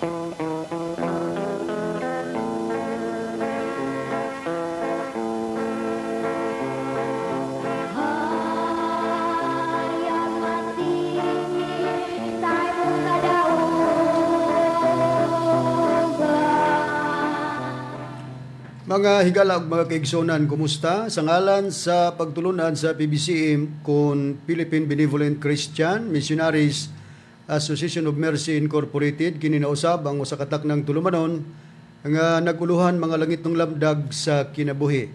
Mga higala ug mga kaigsonan, kumusta? Sa ngalan sa pagtulunan sa PBCM kun Philippine Benevolent Christian Missionaries Association of Mercy Incorporated, kini nausab ang usa ka taknang tulumanon nga naguluhan mga langit ng lamdag sa kinabuhi.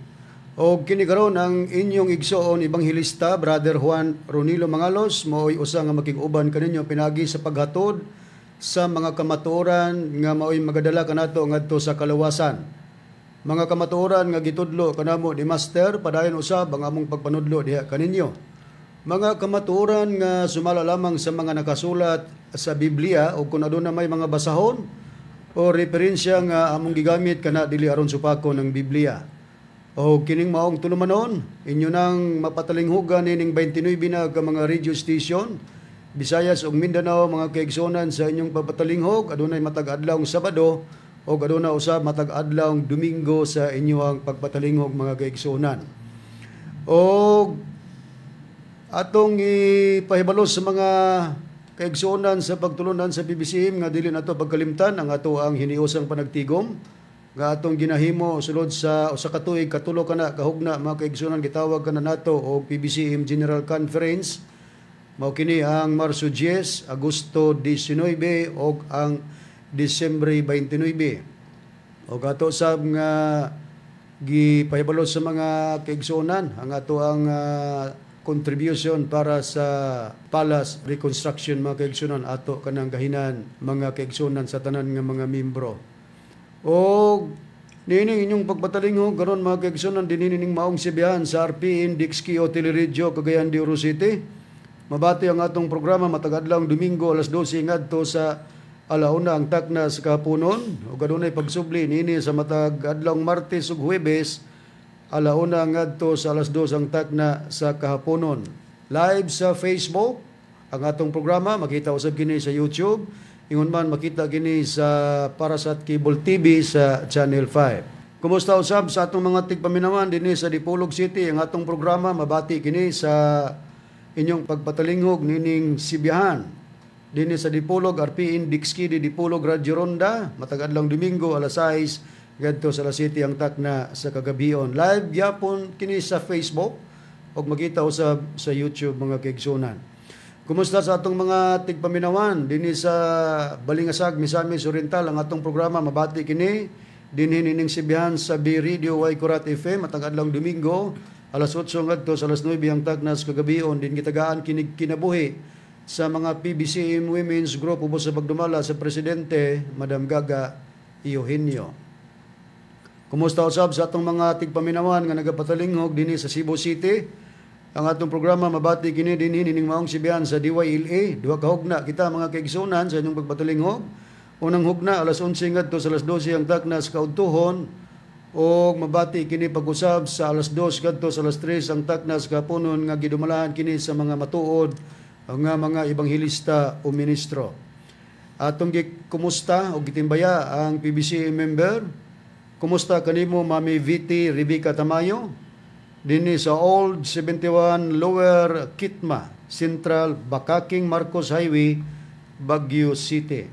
O kini karon ang inyong igsoon Ebanghilista Brother Juan Ronilo Mangalos, mao'y usa nga makig-uban kaninyo pinagi sa paghatod sa mga kamatuoran nga mao'y magadala kanato ngadto sa kalawasan. Mga kamatuoran nga gitudlo kanamo ni Master, padayon usab ang among pagpanudlo diha kaninyo. Mga kamatuoran nga sumala lamang sa mga nakasulat sa Biblia o kung aduna may mga basahon o referensya nga among gigamit kana dili aron supakon ng Biblia. O kining maong tulumanon, inyo nang mapatalinghugan nining 29 na ka mga radio station, Visayas ug Mindanao, mga kaigsonan sa inyong pagpatalinghog, adunay matag adlawng Sabado o aduna usab matag adlawng Domingo sa inyong pagpatalinghog, mga kaigsonan. O atong ipahibalos sa mga kaigsonan sa pagtulunan sa PBCM nga dili nato pagkalimtan ang ato ang hiniusang panagtigom nga atong ginahimo sulod sa usa ka tuig katulo kana kahugna, mga kaigsonan, gitawag kana nato og PBCM General Conference. Mao kini ang Marso 10, Agosto 19 ug ang Disyembre 29. O ato sab nga gipahibalos sa mga kaigsonan ang ato ang contribution para sa Palace Reconstruction, mga kaigsonan, ato kanang gahinan, mga kaigsonan, sa tanan nga mga membro. O nining inyong pagpatalinghog karon, mga kaigsonan, dinining maong sibihan sa RPN Dixki o Teleradyo Cagayan de Oro City. Mabati ang atong programa matag adlawng Domingo alas 12 ngadto sa alauna ang takna sa kahaponon, o adunay pagsubli niini sa matag adlawng Martes ug Huwebes alauna ngadto sa alas 2 ang takna sa kahaponon. Live sa Facebook ang atong programa, makita usab kini sa YouTube, ingon man makita kini sa Parasat Cable TV sa Channel 5. Kumusta usab sa atong mga tigpaminawan dinhi sa Dipolog City? Ang atong programa mabati kini sa inyong pagpatalinghog nining sibihan dinhi sa Dipolog RPN Dixki di Dipolog Radyo Ronda matag adlawng Domingo alas 6 ngadto sa alas 7 ang takna sa kagabion. Live gyapon kini sa Facebook ug makita usab sa YouTube, mga kaigsonan. Kumusta sa atong mga tigpaminawan dinhi sa Balingasag, Misamis Oriental? Ang atong programa mabati kini dinhi nining sibihan sa B Radio Y Kurat FM matag adlawng Domingo alas 8 ngadto sa alas 9 ang takna sa kagabion. Din gitagaan kinig kinabuhi sa mga PBCM Women's Group ubos sa pagdumala sa Presidente Madam Gaga Eugenio. Kumusta usab sa atong mga tigpaminawan nga nagapatalinghog dinhi sa Cebu City? Ang atong programa mabati kini dinhi nining maong sibihan sa DYLA. Duha ka hugna kita, mga kaigsonan, sa inyong pagpatalinghog. Unang hugna alas 11 ngadto sa alas 12 ang takna sa kaudtuhon, o mabati kini pag-usab sa alas 2 ngadto sa alas 3 ang takna sa kapunon nga gidumalahan kini sa mga matuod nga mga ebanghilista o ministro. Atong kumusta o gitimbaya ang PBCM member. Kumusta kanimo, Mami Viti Rebecca Tamayo dinhi sa Old 71 Lower Kitma Central Bakaking Marcos Highway, Baguio City.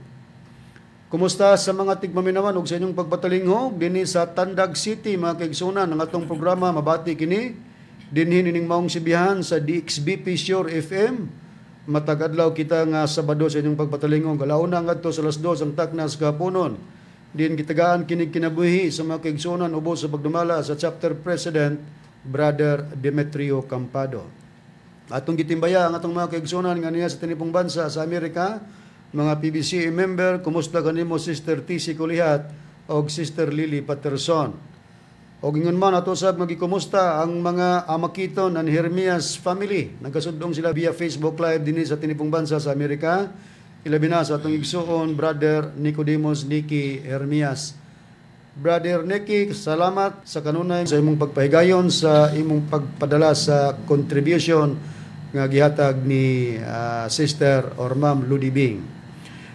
Kumusta sa mga tigmaminawan ug sa inyong pagpatalinghog dinhi sa Tandag City, mga kaigsonan? Ang atong programa mabati kini dinhi nining maong sibihan sa DXBP Shore FM matag adlaw kita nga Sabado sa inyong pagpatalinghog alauna ngadto sa alas 2 ang takna sa kahaponon. Din gitagaan kinig kinabuhi sa mga kaigsonan ubos sa pagdumala sa Chapter President Brother Demetrio Campado. Atong gitimbaya ang atong mga kaigsonan nga niya sa tinipong bansa sa Amerika, mga PBCM member. Kumusta kanimo, Sister TC Kulihat o Sister Lily Patterson? O gingon man ato sab magikumusta ang mga Amakiton and Hermias family. Nagkasudong sila via Facebook Live dinhi sa tinipong bansa sa Amerika. Ilabi na sa atong igsuon Brother Nicodemus Nicky Hermias. Brother Nicky, salamat sa kanunay sa imong pagpahigayon sa imong pagpadala sa contribution nga gihatag ni Sister or Ma'am Ludibing.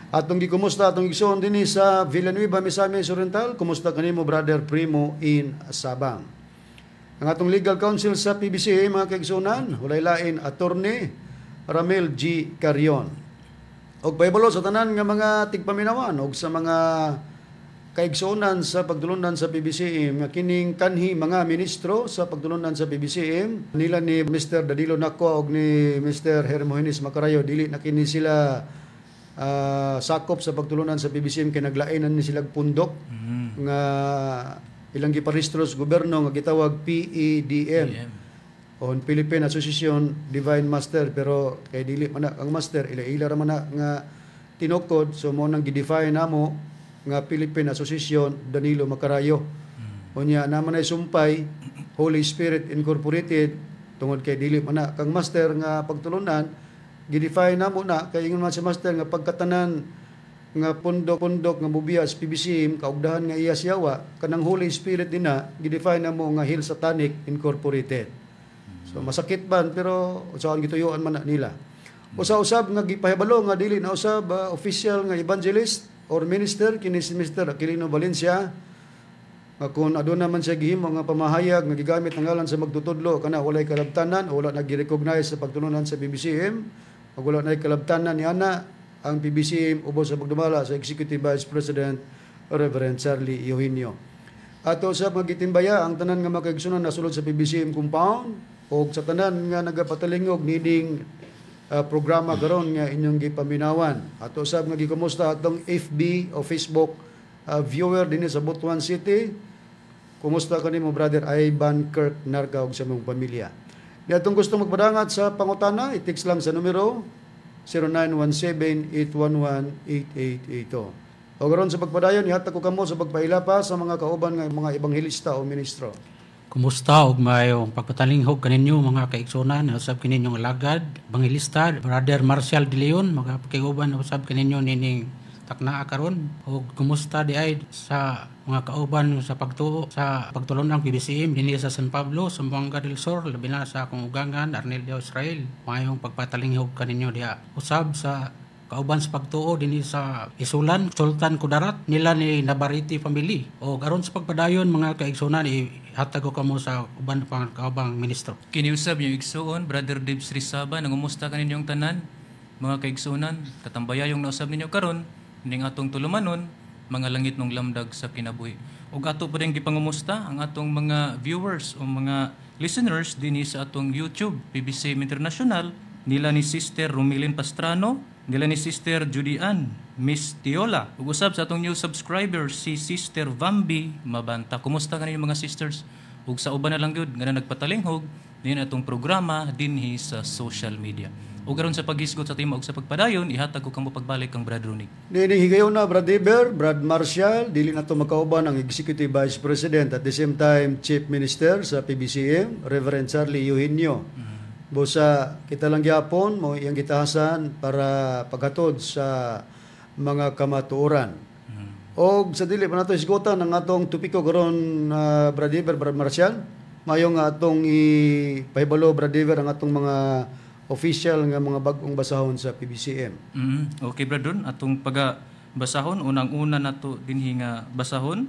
Atong gikumusta atong igsoon dinhi sa Villanueva, Misamis Oriental. Kumusta kanimo Brother Primo in Sabang. Ang atong legal counsel sa PBCM mga kaigsuonan, walay lain Attorney Ramel G. Carion. Og pahibalo sa tanan nga mga tigpaminawan og sa mga kaigsuonan sa pagtulunan sa PBCM nga kining kanhi mga ministro sa pagtulunan sa PBCM nila ni Mr. Danilo Nacua og ni Mr. Hermogenes Macarayo, dili na kini sila sakop sa pagtulunan sa PBCM kay naglainan ni sila pundok nga ilang giparehistro sa gobyerno nga gitawag PEDM o Philippine Association Divine Master, pero kay dili man ang master ila ra man nga tinukod, so mo nang gidefine namo nga Philippine Association Danilo Macarayo. Unya naman ay sumpay Holy Spirit Incorporated tungod kay dili man kang master nga pagtulunan, gidefine namo na kay ingon man si master nga pagkatanan nga pundok nga bubias PBCM kaugdahan nga iya siyawa kanang Holy Spirit din na gidefine namo nga Hill Satanic Incorporated. So masakit ban pero saan gituyuan man na nila. Usa-usab nga gipahibalo nga dili na usab official nga evangelist or minister kini si Mr. Aquilino Valencia nga kung aduna man siya gihimo nga pamahayag nga gigamit ang ngalan sa magtutudlo kana walay kalabtanan o wala nag-recognize sa pagtulunan sa PBCM o wala na kalabtanan ni ana ang PBCM ubos sa pagdumala sa Executive Vice President Reverend Charlie Eugenio. Ato sa magitimbaya ang tanan nga makaigsunan nasulod sa PBCM compound o sa tanan nga nagapatalingog niding programa karon nga inyong gipaminawan. Ato usab nga gikumusta atong FB o Facebook viewer dinhi sa Butuan City. Kumusta kanimo Brother Ivan Kirk Narga ug sa imong pamilya. Di atong gusto magpadangat sa pangutana, i-text lang sa numero 0917-811-8882. O karon sa pagpadayon ihatag ko kamo sa pagpailapa sa mga kauban nga mga ebanghelista o ministro. Kumusta og mayong pagpatalinghog kaninyo mga kaigsunan, usab kaninyong alagad, evangelista Brother Marcial De Leon, mga pakiguban usab kaninyo nining taknaa karon. Og kumusta di ay sa mga kauban sa pagtuo sa pagtulon ng PBCM dinhi sa San Pablo, Zamboanga del Sur, labi na sa akong ugangan Arnelio Israel. Mayong pagpatalinghog kaninyo diha. Usab sa kauban sa pagtuo dinhi sa Isulan, Sultan Kudarat nila ni Navarrete family. O aron sa pagpadayon mga kaigsunan ihatag ko kamo sa uban pang kaubang ministro. Kiniusab yung igsuon Brother Dibs Rizaba, nangumusta kaninyong tanan mga kaigsunan, katambaya yung nausab ninyo karon ning atong tulumanon mga langit ng lamdag sa kinabuhi. Ug ato pa rin gipangumusta ang atong mga viewers o mga listeners dinhi sa atong YouTube PBCM International, nila ni Sister Romilin Pastrano, nila ni Sister Judy Ann, Miss Tiola. Ug usab sa atong new subscriber si Sister Vambi Mabanta. Kumusta kanino mga sisters? Ug sa uban na lang gyud nga nagpatalinghog din atong programa dinhi sa social media. Ug karon sa paghisgot sa tima ug sa pagpadayon ihatag ko kamo pagbalik kang Brad Ronig. Nining higayon na Brad Eber, Brad Marcial, dili na to makauban ang Executive Vice President at the same time Chief Minister sa PBCM, Reverend Charlie Eugenio. Busa kita lang gyapon mo iyang gitahasan para paghatod sa mga kamatuoran. Og sa dili pa nato isgutan ang atong tupiko karon Brad Eber, Brad Marcial, mayo nga atong ipahibalo Brad Eber ang atong mga official nga mga bag-ong basahon sa PBCM. Okay Brad, atong basahon unang-una nato dinhi nga basahon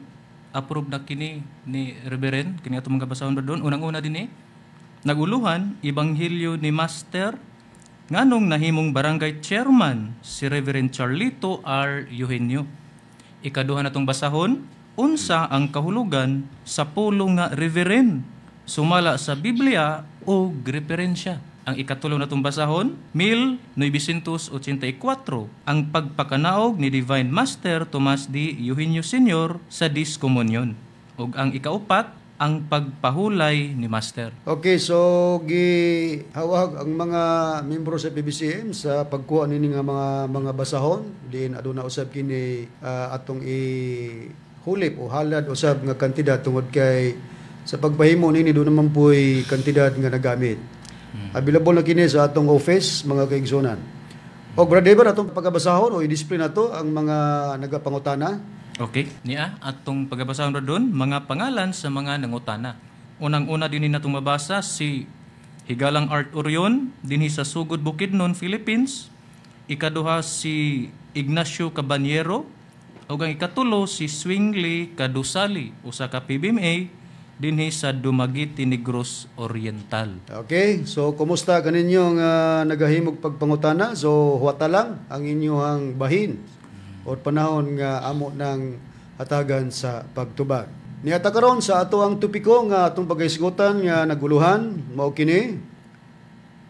approve na kini ni Reverend kini atong mga basahon Brad. Unang-una dinhi naguluhan ebanghelyo ni Master nganong nahimong barangay chairman si Reverend Charlito R. Eugenio. Ikaduha natong basahon, unsa ang kahulugan sa pulong nga Reverend sumala sa Biblia o referensya. Ang ikatulo natong basahon, 1984, ang pagpakanaog ni Divine Master Tomas D. Eugenio Sr. sa Diskomunyon. Ug ang ikaupat, ang pagpahulay ni Master. Okay, so gihawag ang mga membro sa PBCM sa pagkuha nini nga mga basahon, diin aduna usab kini atong ihulip o halad usab nga kantidad tungod kay sa pagpahimo nini do naman po'y kantidad nga nagamit. Available na kini sa atong office mga kaigsunan. O Brad Eber, atong pagkabasahon o i-display na to ang mga nagapangutana. Okay, niya atong pagabasahon ra doon mga pangalan sa mga nangutana. Unang-una dinhi natong mabasa si Higalang Art Orion dinhi sa Sugod Bukidnon, Philippines. ikaduha si Ignacio Cabanyero, ug ang ikatulo si Swingly Kadusali, usa ka PBMA dinhi sa Dumaguete, Negros Oriental. Okay, so kumusta kaninyong nagahimog pagpangutana? So huwata lang ang inyong bahin o panahon nga amo ng hatagan sa pagtubag. Niata karon sa ato ang tupiko nga atong pagahisgutan nga naguluhan, mao kini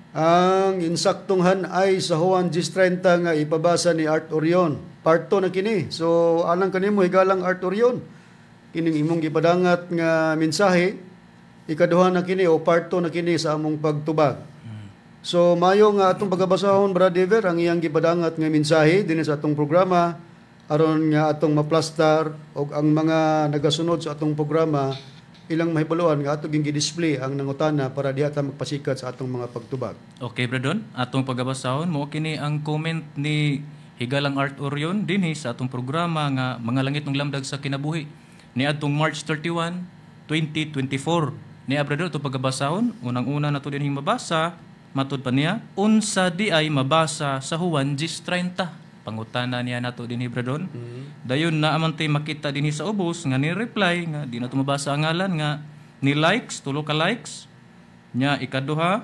ang insaktonghan ay sa Juan 10:30 nga ipabasa ni Art Orion. Part 2 na kini. So alang kanimo higalang Art Orion, kining imong gipadangat nga mensahe, ikaduha na kini o part 2 na kini sa among pagtubag. So mayo nga atong pagabasahon, Brad Dever, ang iyang gipadangat nga mensahe dinhi sa atong programa aron nga atong maplastar og ang mga nagasunod sa atong programa ilang mahibaloan nga atong gi-display ang nangutana para diha ta magpasikat sa atong mga pagtubag. Okay, Bradon, atong pagabasahon mo kini ang comment ni higalang Art Orion dinhi sa atong programa nga Mga Langit ng Lamdag sa Kinabuhi ni atong March 31, 2024. Ni Bradon atong pagabasahon, unang-una nato dinhi mabasa, matud pa niya, unsa di ay mabasa sa Juan 10:30. Pangutana niya nato dinhi Bradon. Dayon na amantay makita dinhi sa ubos nga ni reply nga di nato mabasa ang ngalan nga ni likes, tulo ka likes. Nya ikaduha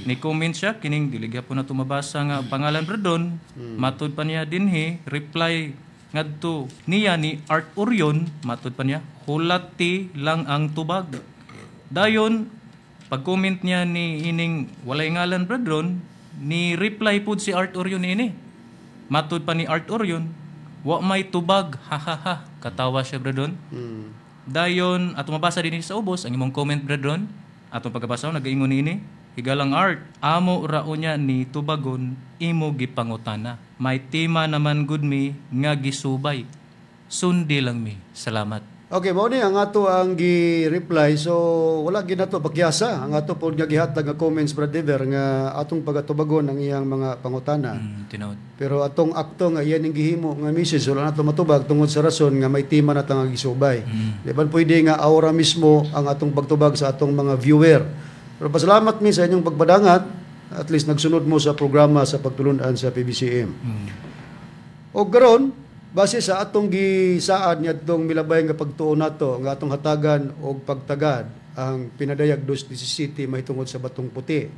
ni comment siya kining dili gyapon nato mabasa nga pangalan Bradon. Matud pa niya dinhi reply ngadto niya ni Art Orion, matud pa niya hulati lang ang tubag. Dayon pag-comment niya ni ining walay ngalan Bradon, ni reply pud si Art Orion ini. Matud pa ni Art Orion, wa may tubag, ha ha ha. Katawa siya, Bradon. Dayon, atong mabasa din sa ubos, ang imong comment, Bradon. Atong pagkabasa, nag-ingon ini, higalang Art, amo rao niya ni tubagon, imo gipangutana. May tema naman good me, nga gisubay. Sundi lang mi. Salamat. Okay, mao ni ang ato ang gi-reply. So wala gid nato pagyasa ang ato pod nga gihatag nga comments, Brad Dever, nga atong pagatubagon ang iyang mga pangutana. Tinawad. Pero atong akto nga iyan ang gihimo nga message wala nato matubag tungod sa rason nga may tema na nga gisubay. Di ba pwede nga aura mismo ang atong pagtubag sa atong mga viewer. Pero pasalamat mi sa inyong pagpadangat, at least nagsunod mo sa programa sa pagtulunan sa PBCM. O garon, base sa atong gisaad niya itong milabay nga pagtuon nato, nga atong hatagan o pagtagad ang pinadayag 2:17 mahitungod sa Batong Puti.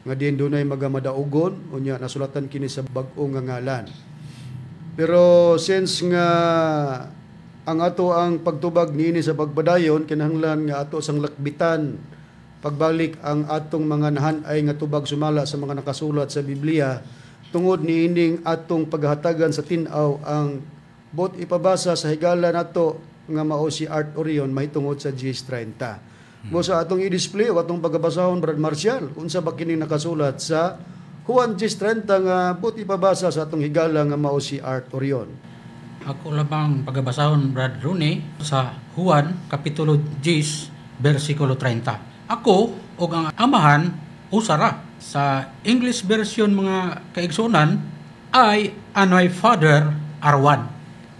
Nga din dunay magamadaugon, unya nasulatan kini sa bag-o nga ngalan. Pero since nga ang ato ang pagtubag niini sa pagpadayon, kinahanglan nga ato sang lakbitan pagbalik ang atong mga nahanay nga tubag sumala sa mga nakasulat sa Biblia, tungod ni ining atong paghatagan sa tinaw ang bot ipabasa sa higala nato nga mao si Art Orion mahitungod sa 10:30. Mo sa atong i-display o atong pagabasahon, Brad Marcial, unsa ba kining nakasulat sa Juan 10:30 nga bot ipabasa sa atong higala nga mao si Art Orion. Ako labang pagabasahon, Brad Rooney, sa Juan Kapitulo 10, versikulo 30. Ako o ang amahan usara. Sa English version mga kaigsunan ay and my father are one.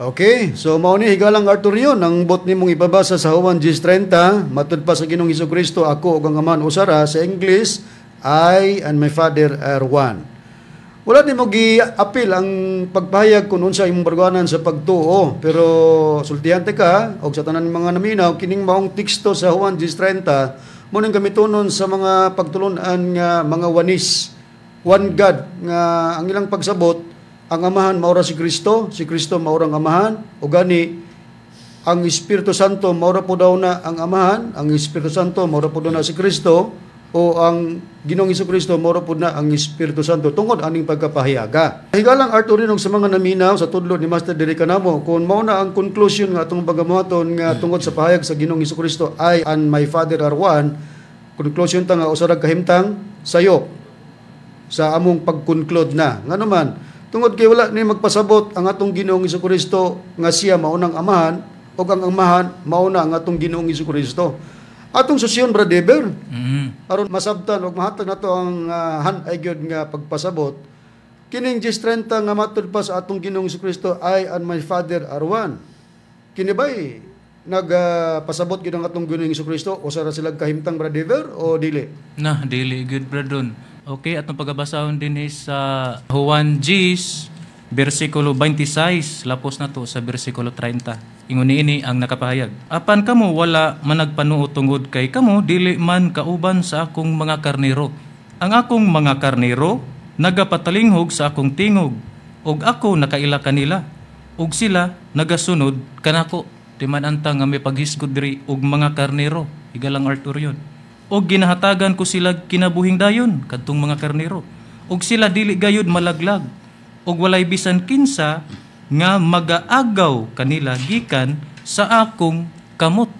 Okay, so mao ni higalang Art Orion ang bot nimong ipabasa sa Juan 10:30, matud pa sa Ginoong Hesukristo, ako ug ang amahan usara. Sa English, I and my father are one. Wala ni mo gi-apil ang pagpahayag kung unsa imong barganan sa pagtuo, pero sultihante ka og sa tanan mga naminaw kining maong teksto sa Juan 10:30 mo nang gamitonon sa mga pagtulunan nga mga wanis, one God, nga ang ilang pagsabot ang amahan maura si Kristo maura ang amahan, o gani ang Espiritu Santo maura po daw na ang amahan, ang Espiritu Santo maura po daw na si Kristo, o ang Ginoong Hesukristo maura po na ang Espiritu Santo tungod aning pagkapahayaga. Higalang Art Orion sa mga naminaw sa tudlo ni Master Derek Canamo, kung mao na ang conclusion nga atong pagamuhaton nga tungod sa pahayag sa Ginoong Hesukristo, I and my Father are one, conclusion ta nga usarag kahimtang sayo sa among pag-conclude na. Nga naman, tungod kay wala ni magpasabot ang atong Ginoong Hesukristo nga siya maunang amahan o ang amahan mauna ang atong Ginoong Hesukristo. Atong susyon, Brad Dever, aron masabtan o mahatag nato ang hanay gyud nga pagpasabot, kining 10:30 nga matud pa sa atong Ginoong Hesukristo, I and my Father are one. Kini ba'y nagpasabot gyud ang atong Ginoong Hesukristo o sara sila kahimtang, Brad Dever, o dili? Dili good Bradon. Okay, atong pagabasahon din sa Juan Gs, versikulo 26, lapos na to sa versikulo 30. Ingon niini ang nakapahayag. Apan kamo wala managpanuo tungod kay kamo dili man kauban sa akong mga karnero. Ang akong mga karnero nagapatalingog sa akong tingog, ug ako nakaila kanila, ug sila nagasunod kanako. Timan anta nga may paghisgod diri og mga karnero, igalang Arthur yun. Og ginahatagan ko sila kinabuhing dayon kadtong mga karnero. Og sila dili gayud malaglag. Og walay bisan kinsa nga magaagaw kanila gikan sa akong kamot.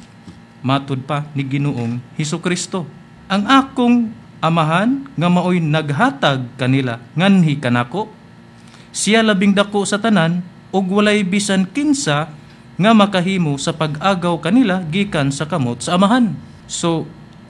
Matud pa ni Ginoong Hesukristo. Ang akong amahan nga maoy naghatag kanila nganhi kanako. Siya labing dako sa tanan og walay bisan kinsa nga makahimo sa pag-agaw kanila gikan sa kamot sa amahan. So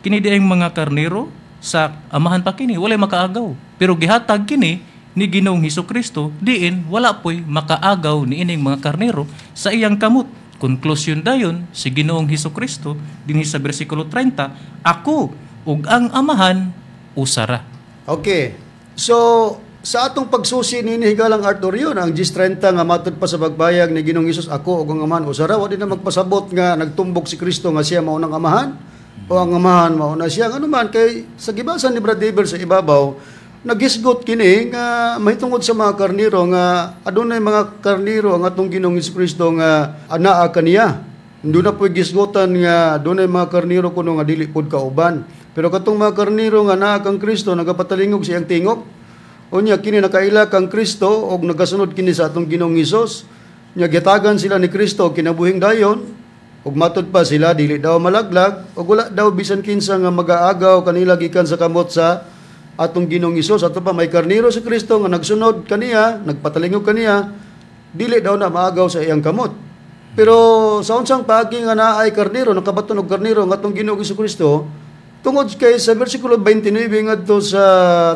kini diayng mga karnero sa amahan pa kini walay makaagaw. Pero gihatag kini ni Ginoong Hesukristo diin wala poy makaagaw ni ining mga karnero sa iyang kamot. Conclusion dayon si Ginoong Hesukristo dinhi sa bersikulo 30, ako ug ang amahan usara. Okay. So, sa atong pagsusi ni higalang Arthur yun, ang Gs 30 nga matod pa sa pagbayag ni Ginoong Hesus, ako ug ang amahan usara, wa di na magpasabot nga nagtumbok si Kristo nga siya mao nang amahan o ang amahan mao na siya. Ano man kay sa gibasan ni Brad David sa ibabaw, nagisgot kini nga mahitungod sa mga karniro nga adunay mga karniro ang atong Ginoong Hesukristo nga anaa kaniya. Doon na po gisgotan nga dunay mga karniro kuno nga dili pod kauban. Pero katong mga karniro nga naa kang Kristo nagapatalingog sa iyang tingog. Unya kini nakaila kang Kristo og nagasunod kini sa atong Ginoong Hesus. Nya gitagan sila ni Kristo kinabuhing dayon. Ug matud pa sila dili daw malaglag ug wala daw bisan kinsa nga magaagaw kanila gikan sa kamot sa atong Ginoong Hesus. Ato pa may karniro si Kristo nga nagsunod kaniya, nagpatalingog kaniya, dili daw na maagaw sa iyang kamot. Pero sa unsang paagi nga naay karniro, nakabaton og karniro nga atong Ginoong Hesukristo, tungod kay sa bersikulo 29 ngadto sa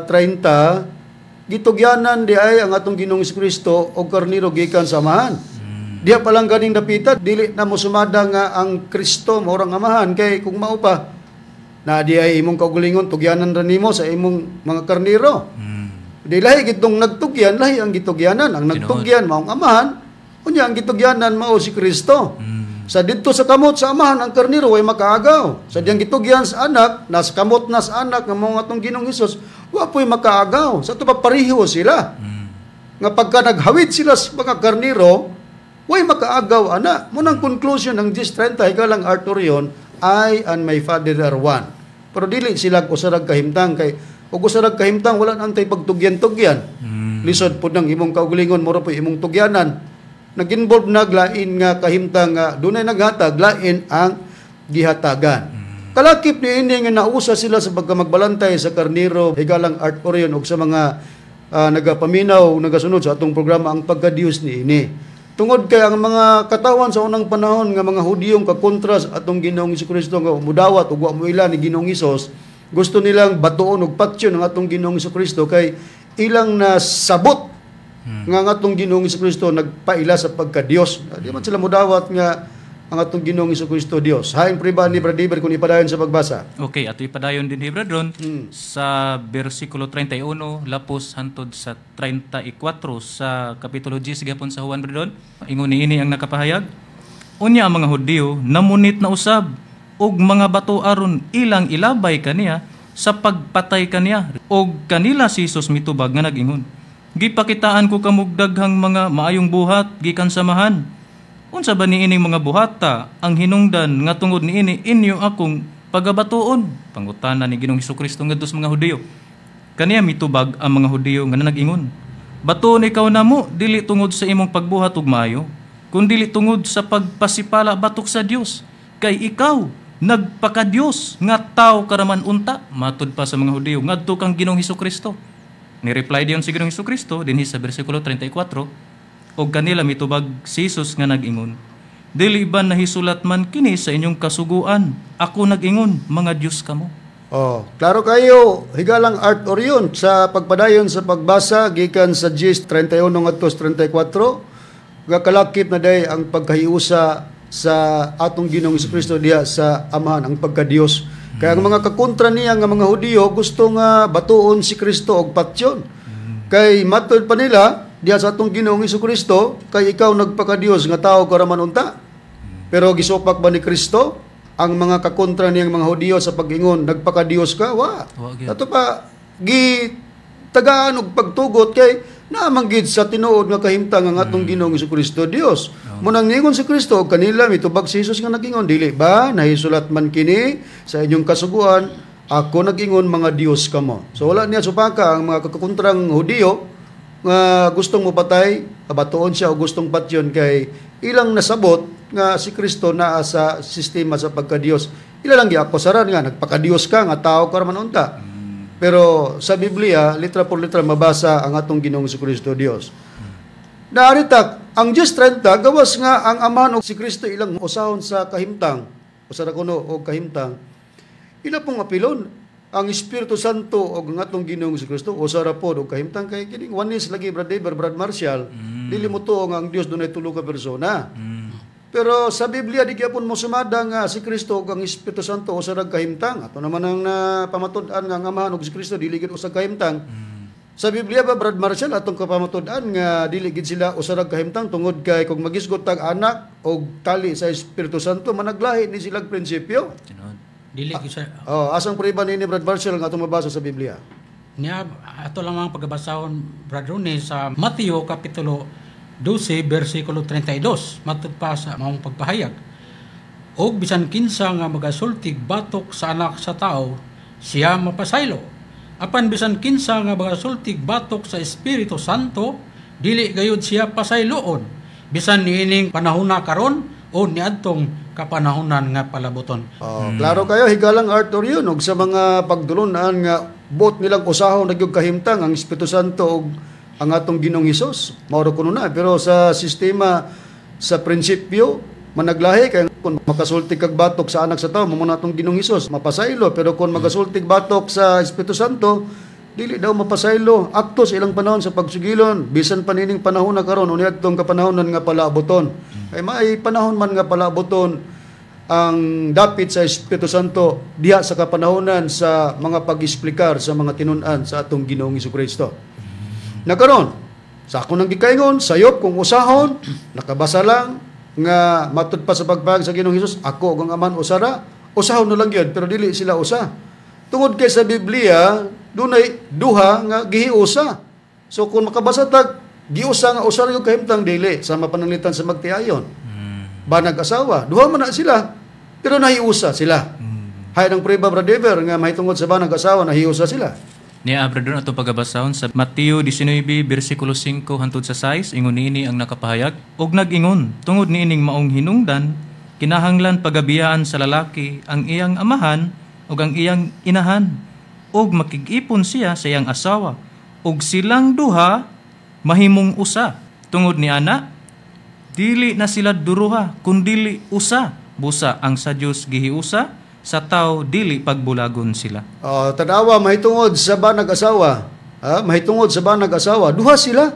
30, gitugyanan di ay ang atong Ginoong Hesukristo og karniro gikan sa amahan. Diya pa lang ganing dapita, dili na mo sumada nga ang Kristo maurang amahan kay kung mao pa na di ay imong kaugalingon tugyanan ra nimo sa imong mga karniro. Di lahi gitong nagtugyan, lahi ang gitugyanan. Ang nagtugyan maong amahan, unya ang gitugyanan mao si Kristo. Sa didto sa kamot sa amahan ang karniro way makaagaw. Sa diyang gitugyan sa anak, nas kamot nas anak nga mao atong Ginoong Hesus, wa poy makaagaw. Sa to pa pareho sila. Nga pagka naghawid sila sa mga karniro, way makaagaw ana. Munang conclusion ng Gs 30 higalang Arthur yon, I and my Father are one. Pero dili sila usarag kahimtang kay ug usarag kahimtang wala nantay pagtugyan-tugyan. Lisod pud nang imong kaugalingon moro po imong tugyanan. Nag-involve naglain nga kahimtang nga dunay naghatag lain ang gihatagan. Kalakip ni ini nga nausa sila sa pagkamagbalantay sa karniro higalang Arthur yon ug sa mga nagapaminaw nagasunod sa atong programa ang pagka-Dios ni ini. Tungod kay ang mga katawan sa unang panahon nga mga Hudiyong kakontra sa atong Ginoong Hesukristo nga mudawat ug wa moila ni Ginoong Hesus, gusto nilang batuon og patsyon ang atong Ginoong Hesukristo kay ilang nasabot nga ang atong Ginoong Hesukristo nagpaila sa pagka-Dios. Di man sila mudawat nga ang atong Ginoong Hesukristo Dios. Haing priba ni Brad David kung ipadayon sa pagbasa. Okay, ato ipadayon din Hebradron sa bersikulo 31 lapos hantod sa 34 sa kapitulo 10 gapon sa Juan Bradon. Ingon niini ang nakapahayag. Unya ang mga Hudiyo namunit na usab og mga bato aron ilang ilabay kaniya sa pagpatay kaniya og kanila si Hesus mitubag nga nag-ingon. Gipakitaan ko kamog daghang mga maayong buhat gikan samahan. Unsa ba niining mga buhata ang hinungdan nga tungod niini inyo akong pagabatuon? Pangutana ni Ginoong Hesukristo ngadto sa mga Hudiyo. Kaniya mitubag ang mga Hudiyo nga nag-ingon. Batuon ikaw namo dili tungod sa imong pagbuhat ug maayo, kundi dili tungod sa pagpasipala batok sa Dios. Kay ikaw nagpaka-Dios nga tawo karaman unta. Matud pa sa mga Hudiyo ngadto kang Ginoong Hesukristo. Ni-reply diyon si Ginoong Hesukristo dinhi sa bersikulo 34. O kanila mitubag si Hesus nga nag-ingon, dili ba nahisulat man kini sa inyong kasuguan? Ako nag-ingon, mga Diyos kamo. Oh, klaro kayo, higalang Arthur yun sa pagpadayon sa pagbasa gikan sa Gs 31 ngadto 34, gakalakip na day ang pagkahiusa sa atong Ginoong Hesukristo diha sa amahan ang pagka-Dios. Kaya ang mga kakontra niya nga mga Hudiyo gusto nga batuon si Kristo og patyon. Kay matod pa nila diya sa atong Ginoong Hesukristo, kay ikaw nagpakadiyos nga tao karaman unta. Pero gisupak ba ni Kristo ang mga kakontra niyang mga Hudiyo sa pag-ingon nagpakadiyos ka? Wa. Ato pa gi tagaan og pagtugot kay naamanggid sa tinuod nga kahimtang ang atong Ginoong Hesukristo Dios. Munang ningon si Kristo og kanila mitubag si Jesus nga nagingon, dili ba nahisulat man kini sa inyong kasuguan, ako nagingon mga Dios kamo. So wala niya supaka ang mga kakontrang Hudiyo nga gustong mopatay, abatuon siya o gustong patyon kay ilang nasabot nga si Kristo naa sa sistema sa pagkadiyos. Ila lang giakusaran nga nagpakadiyos ka nga tao ka man unta. Pero sa Biblia, litra por litra mabasa ang atong Ginoong Jesucristo Dios. Naaritak, ang Diyos 30 gawas nga ang Amahan o si Kristo ilang usahon sa kahimtang, usara kuno o kahimtang. Ila pong apilon ang Espiritu Santo o ang atong Ginoong Jesucristo usara pod og kahimtang kay kining wanis lagi Brad Marshall. Dili mo tuo nga ang Dios dunay tulo ka persona. Pero sa Biblia di gyapon mo sumada nga si Kristo ug ang Espiritu Santo usarag kahimtang. Ato naman ang pamatud-an nga ang Amahan ug si Kristo dili gid usag kahimtang. Sa Biblia ba Brad Marshall atong kapamatud-an nga dili gid sila usarag kahimtang tungod kay kung magisgot tag anak og tali sa Espiritu Santo managlahi ni silang prinsipyo. Dili gisa. Asang prueba ni Brad Marshall nga atong mabasa sa Biblia. Niya ato lamang pagbasahon Brad Ronnie sa Mateo kapitulo 12 bersikulo 32 matud pa sa maong pagpahayag. Og bisan kinsa nga magasultig batok sa anak sa tao, siya mapasaylo. Apan bisan kinsa nga magasultig batok sa Espiritu Santo, dili gayud siya pasayloon. Bisan niining panahona karon o niadtong kapanahonan nga palaboton. Klaro kayo higalang Arthur yun og sa mga pagdulunan nga bot nilang usahon nagyog kahimtang ang Espiritu Santo og ang atong Ginoong Hesus, mauro kuno na. Pero sa sistema, sa prinsipyo, managlahi, kaya kung makasultig kag batok sa anak sa tao, mamuna atong Ginoong Hesus, mapasaylo. Pero kung magasultig batok sa Espiritu Santo, dili daw mapasaylo. Akto sa ilang panahon sa pagsugilon, bisan panining panahon na karon unya atong kapanahonan nga palaaboton. Kay may panahon man nga palaaboton ang dapit sa Espiritu Santo diha sa kapanahonan sa mga pag-explikar sa mga tinun-an sa atong Ginoong Hesukristo. Nakaron, sa ako nang gikaingon, sayop kung usahon, nakabasa lang, nga matud pa sa pagpahayag sa Ginoong Hesus, ako ug ang Amahan usara, usahon na lang yun, pero dili sila usa. Tungod kay sa Biblia, dunay duha nga gihiusa. So kung makabasa tag, giusa nga usara yung kahimtang dili, sa mapananglitan sa magtiayon. Banag asawa, duha man na sila, pero nahiusa sila. Hay ng prueba brother nga mahitungod sa banag asawa, nahiusa sila. Niya abra doon ato pagabasahon sa Mateo 19 bersikulo 5 hangtod sa 6 ingon niini ang nakapahayag og nag-ingon tungod niining maong hinungdan kinahanglan pagabiyaan sa lalaki ang iyang amahan ug ang iyang inahan og makig-ipon siya sa iyang asawa ug silang duha mahimong usa tungod ni ana dili na sila duruha kundi usa busa ang sa Dios gihiusa sa tao dili pagbulagon sila. Tanawa mahitungod sa banag asawa. Mahitungod sa banag asawa, duha sila.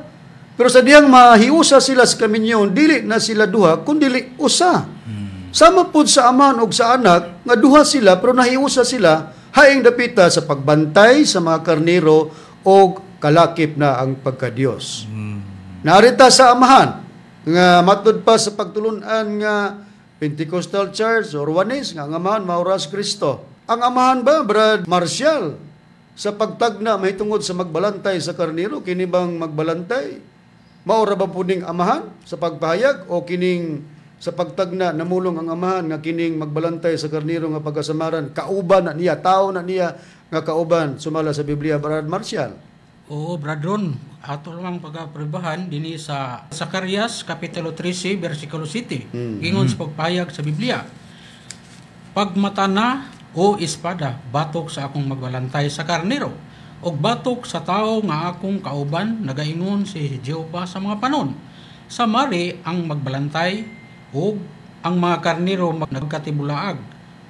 Pero sa diyang mahiusa sila sa kaminyon, dili na sila duha, kundi usa. Sama pud sa amahan og sa anak, nga duha sila, pero nahiusa sila, haing dapita sa pagbantay sa mga karnero o kalakip na ang pagkadiyos. Narita sa amahan, nga matud pa sa pagtulunan nga Pentecostal Church or Wanis nga ang amahan mauras Kristo. Ang amahan ba Brad Marshall sa pagtagna mahitungod sa magbalantay sa karnero kini bang magbalantay maura ba puning amahan sa pagpahayag o kining sa pagtagna namulong ang amahan nga kining magbalantay sa karnero nga pagkasamaran kauban na niya tao na niya nga kauban sumala sa Biblia Brad Marshall? Oo, Brad Ron, ato lang pagaprebahan dinhi sa Zacarias kapitulo 13 bersikulo 7. Ingon sa pagpahayag sa Biblia. Pagmata na o espada batok sa akong magbalantay sa karnero og batok sa tao nga akong kauban nagaingon si Jehova sa mga panon. Sa mari ang magbalantay og ang mga karnero nagkatibulaag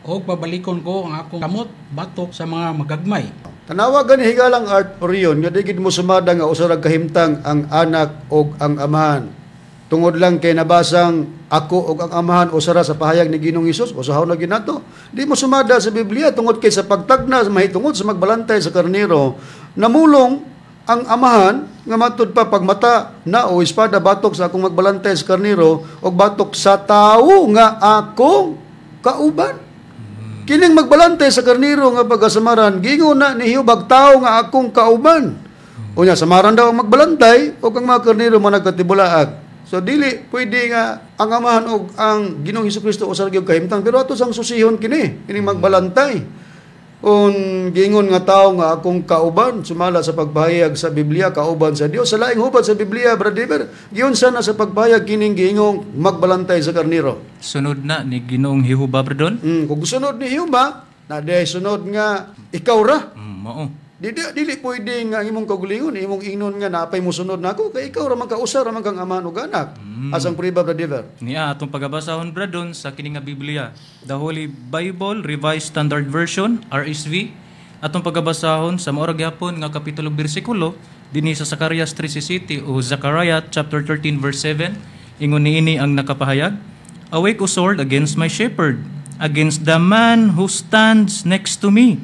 og babalikon ko ang akong kamot batok sa mga magagmay. Tanawa gani higalang art orion nga digid mo sumada nga usarag kahimtang ang anak og ang amahan. Tungod lang kay nabasang ako o ang amahan usara sa pahayag ni Ginoong Hesus, usahaw na ginato. Di mo sumada sa Biblia tungod kay sa pagtagna mahitungod sa magbalantay sa karnero, namulong ang amahan nga matud pa pagmata na o espada batok sa akong magbalantay sa karnero o batok sa tao nga akong kauban. Kining magbalantay sa karnero nga pagasamaran, gingon na ni Hiyubag tao nga akong kauban. Unya samaran daw ang magbalantay o kang mga karnero managkatibulaag. So dili pwede nga ang amahan og ang Ginoong Hesukristo usar gyud kahimtang pero ato sang susihon kini magbalantay. Un gingon nga tawo nga akong kauban sumala sa pagpahayag sa Biblia kauban sa Dios sa laing hubad sa Biblia brother. Giyon sana sa pagpahayag kining gingong magbalantay sa karnero. Sunod na ni Ginoong Hihuba brodon. Kung sunod ni Hiuba na day sunod nga ikaw ra. Mao. Dili pwede nga imong kagulingon, imong ingnon nga napay mo sunod nako kay ikaw ra man ka usa ra man kang amahan ug anak. Asang priba brother. Niya atong pagabasahon brodon sa kini nga Biblia, The Holy Bible Revised Standard Version RSV. Atong pagabasahon sa maura gyapon nga kapitulo bersikulo dinhi sa Zacarias 3:17 o Zechariah chapter 13 verse 7. Ingon niini ang nakapahayag, "Awake, O sword, against my shepherd, against the man who stands next to me,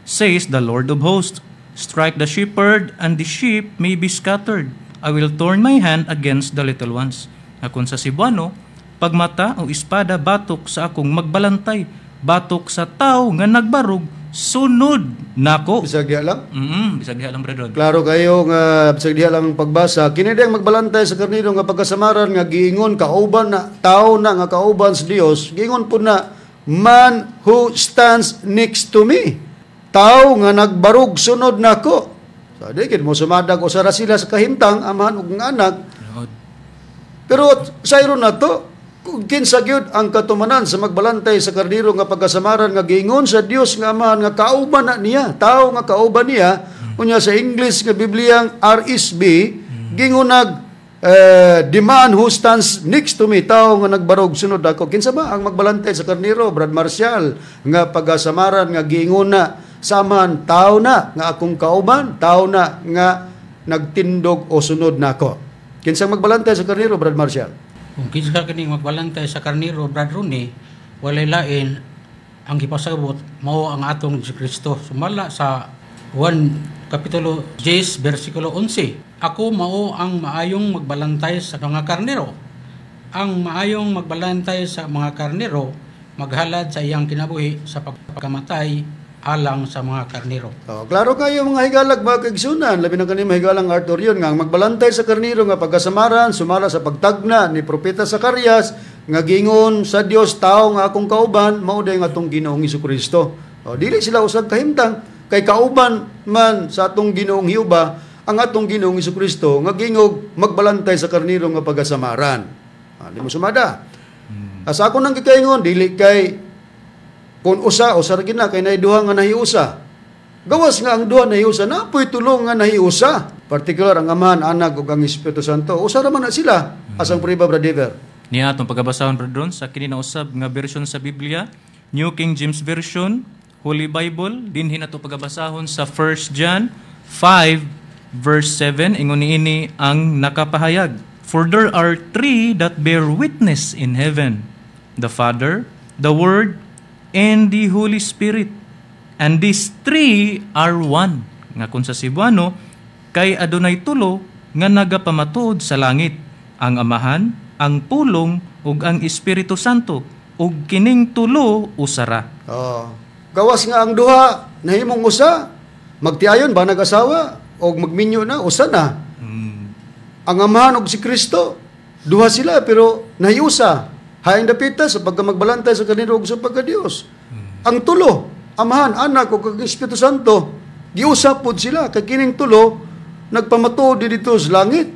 says the Lord of hosts. Strike the shepherd, and the sheep may be scattered. I will turn my hand against the little ones." Akon sa Cebuano, pagmata o espada batok sa akong magbalantay, batok sa tao nga nagbarog, sunod nako. Bisag diha lang. Bisag diha lang brodon. Klaro kayo nga bisag diha lang pagbasa. Kini diyang magbalantay sa karnero nga pagkasamaran nga giingon kauban na tao na nga kauban sa Dios. Giingon po na man who stands next to me. Tao nga nagbarog sunod nako. So di mo sumadag usara sila sa kahimtang amahan ug anak. Pero sayron nato kung kinsa gyud ang katumanan sa magbalantay sa karnero nga pagkasamaran nga giingon sa Dios nga amahan nga kauban na niya, tao nga kauban niya, unya sa English nga Bibliang RSV gingunag the man who stands next to me, tao nga nagbarog sunod ako. Kinsa ba ang magbalantay sa karnero, Brad Marcial, nga pagkasamaran nga giingon na saman tao na nga akong kauban, tao na nga nagtindog o sunod nako. Kinsang magbalantay sa karnero, Brad Marcial? Kung kinsa kining magbalantay sa karnero, Brad Ronnie, walay lain ang gipasabot mao ang atong si Kristo. Sumala sa 1 kapitulo 10 bersikulo 11. Ako mao ang maayong magbalantay sa mga karnero. Ang maayong magbalantay sa mga karnero maghalad sa iyang kinabuhi sa pagkamatay alang sa mga karnero. Klaro kayo mga higalag, mga kaigsunan, labi ng kanimo higalang Arthur yun, nga magbalantay sa karnero nga pagkasamaran, sumala sa pagtagna ni Propeta Zacarias, nga gingon sa Dios tao nga akong kauban, mauday nga atong Ginoong Hesukristo. Dili sila usag kahimtang, kay kauban man sa atong Ginoong Hiuba, ang atong Ginoong Hesukristo, nga gingog magbalantay sa karnero nga pagkasamaran. Di mo sumada. Asa ako nang gikaingon, dili kay kung usa gina kay naiduha nga nahiusa. Gawas nga ang duha nahiusa, napoy tulong nga nahiusa. Partikular ang Amahan, Anak ug ang Espiritu Santo. Usa ra man na sila. Asang priba brother. Niya atong pagabasahon brodon sa kini na usab nga version sa Biblia, New King James Version, Holy Bible, dinhi nato pagabasahon sa 1 John 5 verse 7. Ingon niini ang nakapahayag, "For there are three that bear witness in heaven, the Father, the Word, and the Holy Spirit. And these three are one." Nga kung sa Cebuano, kay adunay tulo nga nagapamatuod sa langit, ang Amahan, ang Pulong, ug ang Espiritu Santo, ug kining tulo usara. Gawas nga ang duha nahimong usa, magtiayon ba nag-asawa o magminyo na usa na. Ang Amahan ug si Kristo, duha sila pero nahiusa. Haing dapita sa pagkamagbalantay sa kanino ug sa pagka-Dios. Ang tulo, Amahan, Anak ug ang Espiritu Santo, giusap pod sila kay kining tulo nagpamatuod dito sa langit.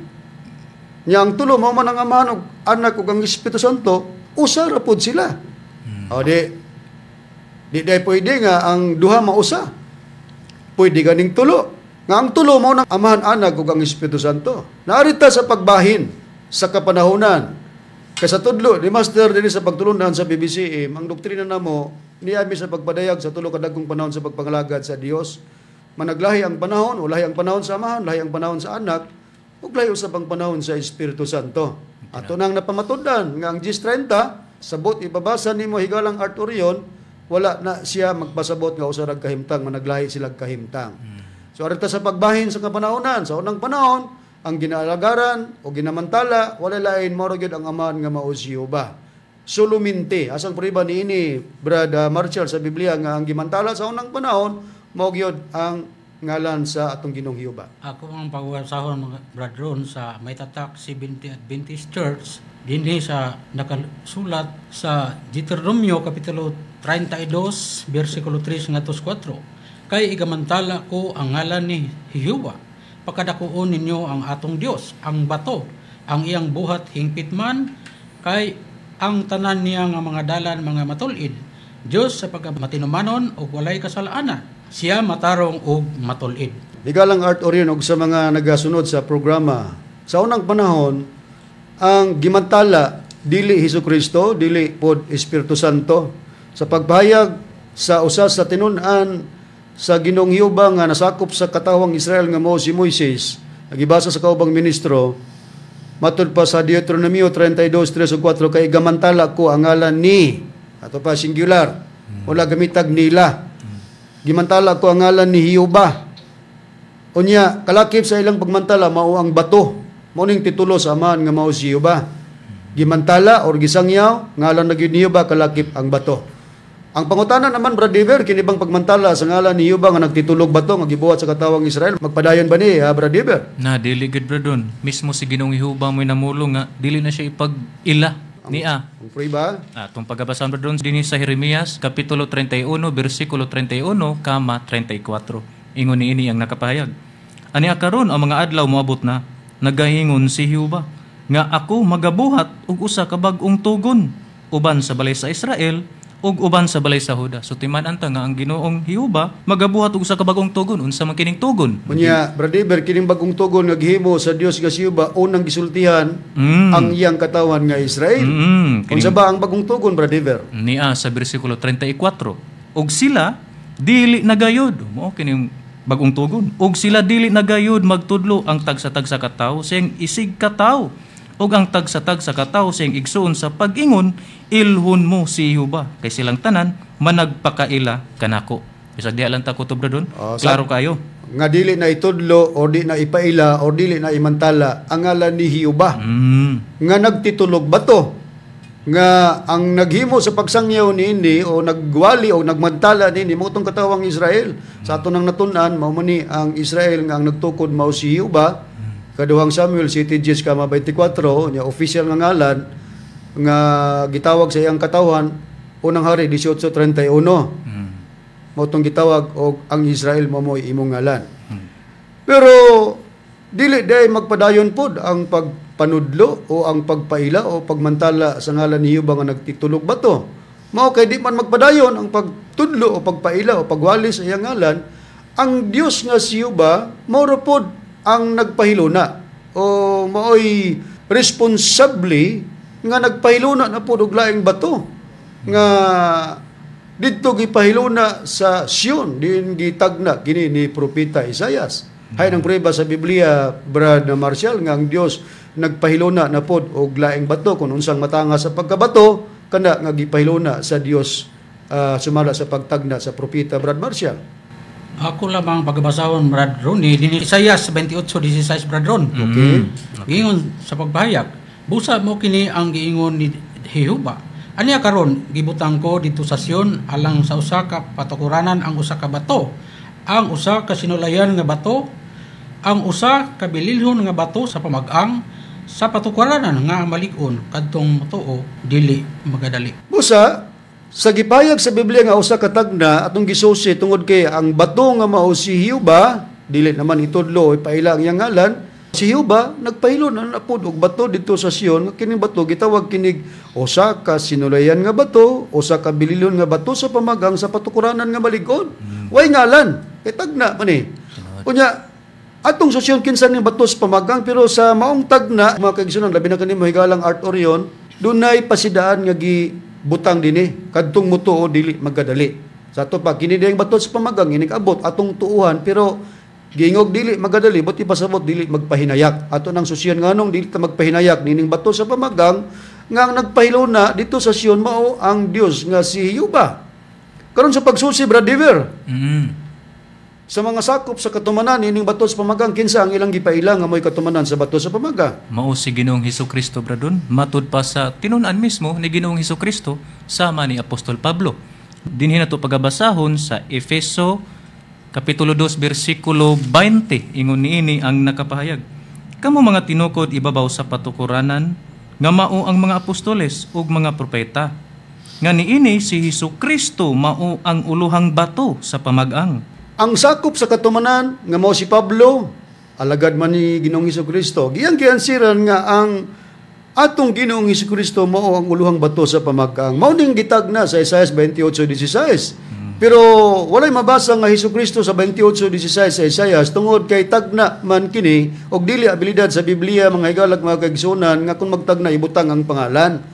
Nya ang tulo mao man ang Amahan ug Anak ug ang Espiritu Santo, usa ra pod sila. Di pwede nga ang duha mausa. Pwede ganing tulo. Nga ang tulo mao nang Amahan, Anak ug ang Espiritu Santo. Naarita sa pagbahin sa kapanahunan. Kaya sa tudlo, ni Master din sa pagtulunan sa BBCM, ang doktrina namo niyami sa pagpadayag sa tulo kadagkong panahon sa pagpangalagad sa Dios. Managlahi ang panahon, o lahi ang panahon sa Amahan, lahi ang panahon sa Anak, ug lahi usab ang panahon sa Espiritu Santo. Ato nang napamatud-an nga ang GIS 30 sabot ibabasa nimo higalang Art Orion, wala na siya magpasabot nga usa ra kahimtang managlahi sila kahimtang. So arita sa pagbahin sa kapanahonan, sa unang panahon, ang ginaalagaran o ginamantala wala lain mao gyud ang amahan nga mao si Jehova. Suluminti, asang prueba niini Brad Marshall sa Biblia nga ang gimantala sa unang panahon mao gyud ang ngalan sa atong Ginoong Jehova. Ako ang pagwasahon mga bradron sa Maitatak 70 Adventist Church dinhi sa nakasulat sa Deuteronomio kapitulo 32 bersikulo 3 ngadto 4. Kay igamantala ko ang ngalan ni Jehova, pagkadakuon ninyo ang atong Dios, ang bato, ang iyang buhat hingpit man, kay ang tanan niya nga mga dalan mga matulid. Dios sa pagmatinumanon og walay kasalanan, siya matarong og matulid. Higalang Art Orion og sa mga nagasunod sa programa, sa unang panahon, ang gimantala dili Hesukristo, dili pod Espiritu Santo. Sa pagpahayag sa usa sa tinun-an sa Ginoong Jehova nga nasakop sa katawang Israel nga mao si Moises, nagibasa sa kaubang ministro, matud pa sa Deuteronomio 32:3-4, kay gamantala ko ang ngalan ni, ato pa singular, wala gamitag nila. Gimantala ko ang ngalan ni Jehova. Unya, kalakip sa ilang pagmantala mao ang bato. Mao ning titulo sa amahan nga mao si Jehova. Gimantala or gisangyaw ngalan na gyud ni Jehova, kalakip ang bato. Ang pangutanan naman, Brad Dever, kinibang pagmantala sa ngalan ni Jehova nga nagtitulog bato nga gibuhat sa katawang Israel, magpadayon ba ni Brad Dever? Na dili gid bradon. Mismo si Ginoong Jehova mo'y namulong nga dili na siya ipag-ila niya. Ang pray ba? Atong pagabasaan bradon dinhi sa Jeremias kapitulo 31 bersikulo 31 kama 34. Ingon niini ang nakapahayag. Ani karon ang mga adlaw moabot na, nagahingon si Jehova nga ako magabuhat og usa ka bag-ong tugon uban sa balay sa Israel ug uban sa balay sa Huda. So timan-an ta nga ang Ginoong Jehova magabuhat og usa ka bag-ong tugon. Unsa man kining tugon? Unya, Brad Dever, kining bagong tugon nga gihimo sa Dios nga si Jehova unang gisultihan ang iyang katawan nga Israel. Unsa ba ang bagong tugon, Brad Dever? Niya sa bersikulo 34. Og sila dili nagayod mo kining bagong tugon. Og sila dili nagayod magtudlo ang tagsa-tagsa ka tawo sing isig ka tawo. Og ang tagsa-tagsa ka tawo sing igsuon sa pag-ingon, ilhon mo si Jehova kay silang tanan managpakaila kanako. Bisag di lang ta kutob doon. Klaro kayo. Nga dili na itudlo o di na ipaila o dili na imantala ang ngalan ni Jehova. Nga nagtitulog bato. Nga ang naghimo sa pagsangyaw niini o nagwali o nagmantala niini mo tong katawang Israel. Sa ato nang natun-an mao man ni ang Israel nga ang nagtukod mao si Jehova. Kaduhang Samuel City Judges kama 24 nya official nga ngalan nga gitawag sa iyang katawan unang hari 18:31. Mao tong gitawag og ang Israel mamoy imong ngalan. Pero dili day magpadayon pod ang pagpanudlo o ang pagpaila o pagmantala sa ngalan ni Jehova nga nagtitulog bato. Mao kay di man magpadayon ang pagtudlo o pagpaila o pagwali sa iyang ngalan. Ang Dios nga si Jehova mao ra pod ang nagpahiluna o maoy responsable nga nagpahiluna na po og laing bato nga didto gipahiluna sa Sion din gitagna kini ni propeta Isaias. Hay nang prueba sa Biblia, Brad Marshall, nga ang Dios nagpahiluna na pod og laing bato kun unsang matanga sa pagkabato kana nga gipahiluna sa Dios sumala sa pagtagna sa propeta Brad Marshall. Ako lamang pagbasahon Brad Ron dinhi Isaias 28:16 Brad Ron. Okay. Giingon sa pagpahayag, busa mo kini ang giingon ni Jehova. Aniya karon gibutang ko dito sa Sion alang sa usa ka patukuranan ang usa ka bato, ang usa ka sinulayan nga bato, ang usa ka bililhon nga bato sa pamag-ang sa patukuranan nga malig-on kadtong tuo dili magadali. Busa sa gipayag sa Biblia nga usa ka tagna atong gisusi tungod kay ang bato nga mao si Jehova, dili naman itudlo ipaila ang iyang ngalan. Si Jehova nagpahilon na pod og bato dito sa Sion, kining bato gitawag kinig usa ka sinulayan nga bato, usa ka bililhon nga bato sa pamagang sa patukuranan nga malig-on. Way ngalan, kay tagna man ni. Unya atong sa Sion kinsa ning bato sa pamagang, pero sa maong tagna mga kaigsunan labi na kanimo higalang Art Orion, dunay pasidaan nga butang dinhi kadtong mutuo dili magkadali. Sa ato pa kini diyang bato sa pamagang inig abot atong tuuhan, pero giingog dili magadali, buti pasabot dili magpahinayak. Ato nang susyan nganong dili ta magpahinayak nining bato sa pamagang nga ang nagpahiluna dito sa Sion mao ang Dios nga si Yuba. Karon sa pagsusi brother, sa mga sakop sa katumanan nining bato sa pamagang kinsa ang ilang gipaila nga mo'y katumanan sa bato sa pamagang? Mao si Ginoong Hesukristo bradon, matud pa sa tinunan mismo ni Ginoong Hesukristo sama ni Apostol Pablo. Dinhi nato pagabasahon sa Efeso Kapitulo 2, versikulo 20, ingon niini ang nakapahayag. Kamo mga tinukod ibabaw sa patukuranan, nga mao ang mga apostoles ug mga propeta. Nga niini si Hesukristo mao ang uluhang bato sa pamag-ang. Ang sakop sa katumanan nga mao si Pablo, alagad man ni Ginoong Hesukristo. Giyang giansiran nga ang atong Ginoong Hesukristo mao ang uluhang bato sa pamag-ang. Mao ning gitagna sa Isaiah 28:16. Pero walay mabasa nga Hesukristo sa 28:16 sa Isaiah tungod kay tagna man kini og dili abilidad sa Biblia mga higalag mga kaigsunan nga kung magtagna ibutang ang pangalan.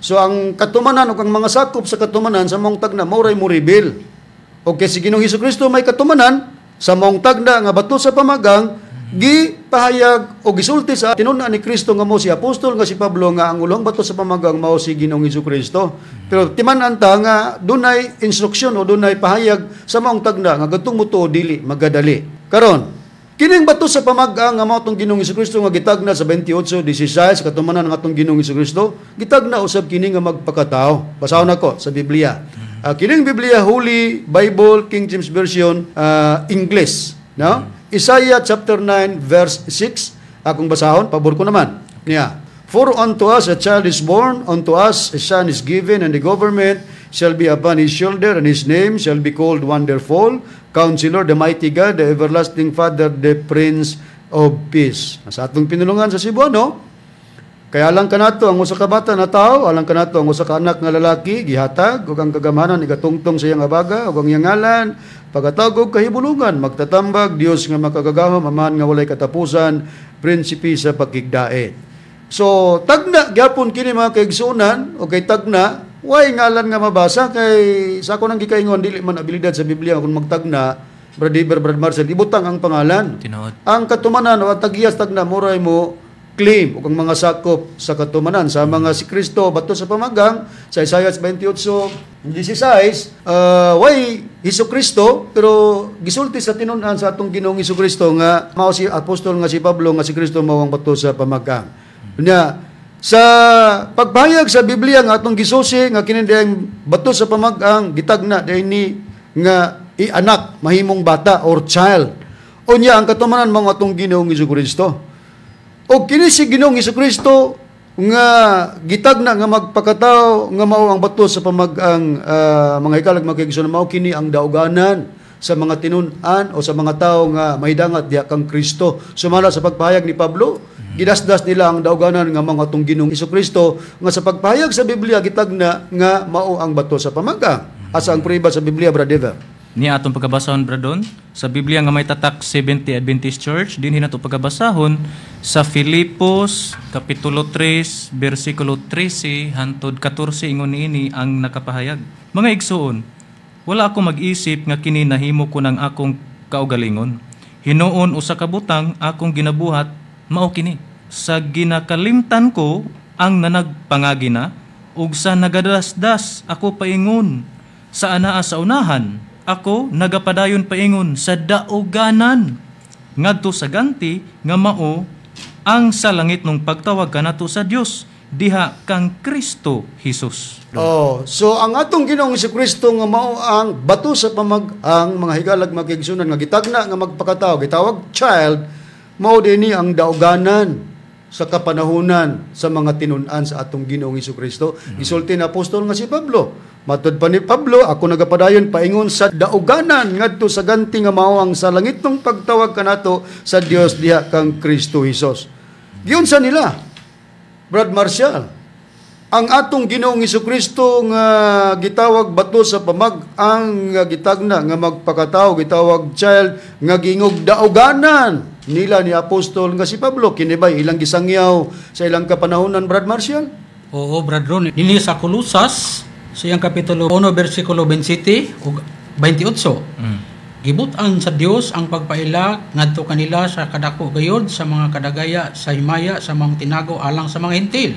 So ang katumanan ug ang mga sakop sa katumanan sa mong tagna mao ray mo reveal. Og kay si Ginoong Hesukristo may katumanan sa mong tagna nga bato sa pamagang gipahayag o gisulti sa tinun-an ni Kristo nga mo si apostol nga si Pablo nga ang ulang bato sa pamagang mao si Ginoong Hesukristo. Pero timan-an ta nga dunay instruksyon o dunay pahayag sa maong tagna nga gadtong mutuo dili magadali. Karon, kining bato sa pamagang nga mao tong Ginoong Hesukristo nga gitagna sa 28:16 katumanan ng atong Ginoong Hesukristo, gitagna usab kini nga magpakatao. Basahon nako sa Biblia. Kining Biblia Holy Bible King James Version English, no? Isaiah chapter 9 verse 6, akong basahon, pabor ko naman. Niya. For unto us a child is born, unto us a son is given, and the government shall be upon his shoulder, and his name shall be called Wonderful, Counselor, the Mighty God, the Everlasting Father, the Prince of Peace. Sa atong pinulungan sa Cebuano, kaya alang kanato ang usa ka bata na tao, alang kanato ang usa ka anak nga lalaki, gihatag, ug ang kagamanan igatungtong sa iyang abaga, ug ang iyang ngalan, pagkatawag og kahibulungan, magtatambag, Dios nga makagagahom, amahan nga walay katapusan, prinsipe sa pagkigdae. So, tagna, gyapon kini mga kaigsunan, o kay tagna, way ngalan nga mabasa, kay sa ako nang gikaingon, dili man abilidad sa Biblia, kung magtagna, Brad Marcel, ibutang ang pangalan. Tinuod. Ang katumanan, o tagiyas tagna, muray mo, claim o kung mga sakop sa katumanan sa mga si Kristo bato sa pamagang sa Isaiah 28:16 way Hesukristo pero gisulti sa tinunan sa atong Ginoong Hesukristo nga mao si apostol nga si Pablo nga si Kristo mao ang bato sa pamagang. Nya sa pagbayag sa Biblia nga atong gisusi nga kini dayang bato sa pamagang gitagna dinhi nga anak mahimong bata or child. Unya ang katumanan mao atong Ginoong Hesukristo. O kini si Ginoong Hesukristo nga gitagna nga magpakatao nga mao ang bato sa pamagang mga ikalag magkaigsunan mao kini ang dauganan sa mga tinun-an o sa mga tao nga mahidangat diha kang Kristo. Sumala sa pagpahayag ni Pablo, gidasdas nila ang dauganan nga mga atong Ginoong Hesukristo nga sa pagpahayag sa Biblia gitagna nga mao ang bato sa pamagang. Asa ang prueba sa Biblia, brother? Niya atong pagabasahon bradon sa Biblia nga may tatak 70 Adventist Church dinhi nato pagabasahon sa Filipos kapitulo 3 bersikulo 13 hangtod 14 ingon niini ang nakapahayag. Mga igsuon, wala ako mag-isip nga kini nahimo ko ng akong kaugalingon. Hinuon usa ka butang akong ginabuhat mao kini. Sa ginakalimtan ko ang nanagpangagina ug sa nagadasdas ako paingon sa anaa sa unahan. Ako nagapadayon paingon sa dauganan ngadto sa ganti nga mao ang sa langit nung pagtawag kanato sa Dios diha kang Kristo Jesus. Oh, so ang atong Ginoong Hesukristo nga mao ang bato sa pamagang mga higalag magigsunan nga gitagna nga magpakatao gitawag child mao dinhi ang dauganan sa kapanahunan sa mga tinun-an sa atong Ginoong Hesukristo. Gisulti na apostol nga si Pablo. Matud pa ni Pablo, ako nagapadayon paingon sa dauganan ngadto sa ganti nga mao ang sa langit nung pagtawag kanato sa Dios diha kang Kristo Jesus. Giyon sa nila, Brad Marshall, ang atong Ginoong Hesukristo nga gitawag bato sa pamag-ang nga gitagna nga magpakatao gitawag child nga gingog dauganan nila ni apostol nga si Pablo kinibay ilang gisangyaw sa ilang kapanahonan, Brad Marshall? Oo, Brad Ron. Dinhi sa Kolosas sa iyang kapitulo 1 bersikulo 27 ug 28. Gibutan sa Dios ang pagpaila ngadto kanila sa kadako gayod sa mga kadagaya sa himaya sa mga tinago alang sa mga hentil.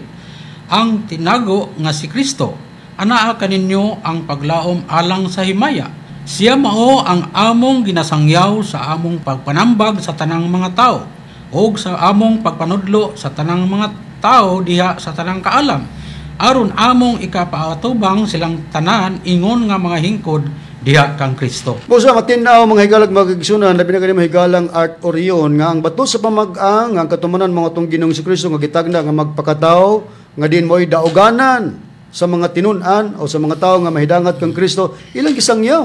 Ang tinago nga si Kristo, anaa kaninyo ang paglaom alang sa himaya. Siya mao ang among ginasangyaw sa among pagpanambag sa tanang mga tao o sa among pagpanudlo sa tanang mga tao diha sa tanang kaalam. Aron among ikapaatubang silang tanan ingon nga mga hingkod diha kang Kristo. Busa matinaw mga higalag mga kaigsunan, labi na kani mahigalang Art Orion nga ang bato sa pamag-ang ang katumanan mga tong Ginoong si Kristo nga gitagna nga magpakataw nga din mo'y dauganan sa mga tinun-an o sa mga tao nga mahidangat kang Kristo, ilang gisangyaw.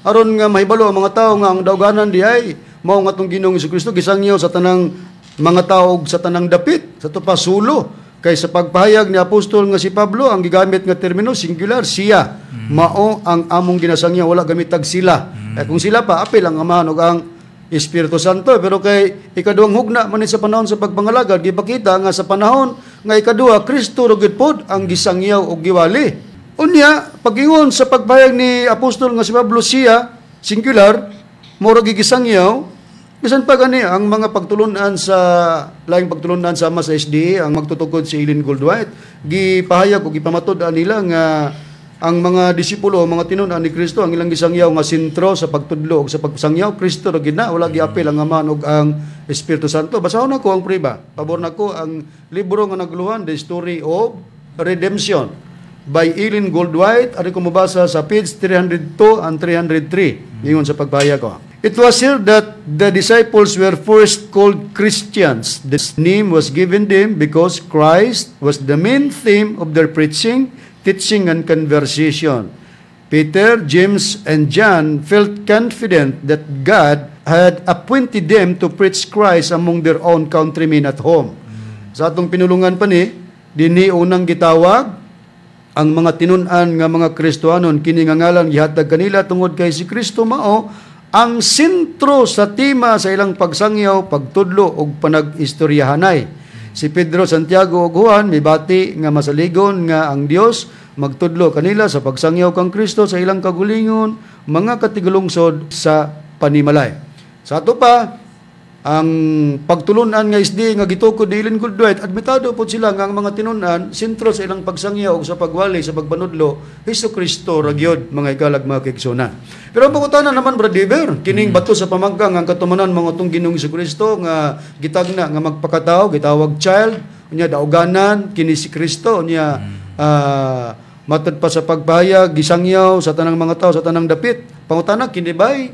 Aron nga mahibalo ang mga tao nga ang dauganan diay mao nga tong Ginoong si Kristo gisangyaw sa tanang mga tao sa tanang dapit, sa tupasulo. Kay sa pagpahayag ni Apostol nga si Pablo, ang gigamit nga termino singular, siya. Mao ang among ginasangyaw, wala gamit tag sila. Kung sila pa, apil ang Amahan ug ang Espiritu Santo. Pero kay ikaduhang hugna man sa panahon sa pagpangalagad, gipakita nga sa panahon nga ikaduha, Kristo ra gid pod ang gisangyaw ug giwali. Unya, pag-ingon sa pagpahayag ni Apostol nga si Pablo, siya, singular, mora gigisangyaw, bisan pa gani ang mga pagtulunan sa laing pagtulunan sama sa SDA ang magtutukod si Eileen Goldwhite gipahayag o gipamatod nila nga ang mga disipulo o mga tinun-an ni Kristo ang ilang gisangyaw nga sentro sa pagtudlo o sa pagsangyaw Kristo ra gid na wala giapil ang Amahan ug ang Espiritu Santo. Basahon nako ang priba, pabor nako ang libro nga nagluhan, The Story of Redemption by Eileen Goldwhite. Ari ko mabasa sa page 302 and 303 ingon sa pagpahayag ko. It was here that the disciples were first called Christians. This name was given them because Christ was the main theme of their preaching, teaching, and conversation. Peter, James, and John felt confident that God had appointed them to preach Christ among their own countrymen at home. Sa atong pinulungan pa ni, dinhi unang gitawag ang mga tinun-an nga mga Kristohanon kini nga ngalan gihatag kanila tungod kay si Kristo mao ang sentro sa tema sa ilang pagsangyaw, pagtudlo ug panag-istoryahanay. Si Pedro, Santiago ug Juan mibati nga masaligon nga ang Dios magtudlo kanila sa pagsangyaw kang Kristo sa ilang kagulingon, mga katigulungsod sa panimalay. Sa ato pa, ang pagtulunan nga isdi nga gitukod ni Eileen Goldwhite, admitado po sila nga ang mga tinunan sentro sa ilang pagsangyaw ug sa pagwali sa pagpanudlo Hesukristo ra gyud mga ikalag mga kaigsunan. Pero ang pangutana naman brother, kining bato sa pamangkang ang katumanan mga tong Ginoong Hesukristo nga gitagna nga magpakatawo, gitawag child, unya dauganan kini si Kristo unya matod pa sa pagpahayag gisangyaw sa tanang mga tao sa tanang dapit. Pangutana kini bay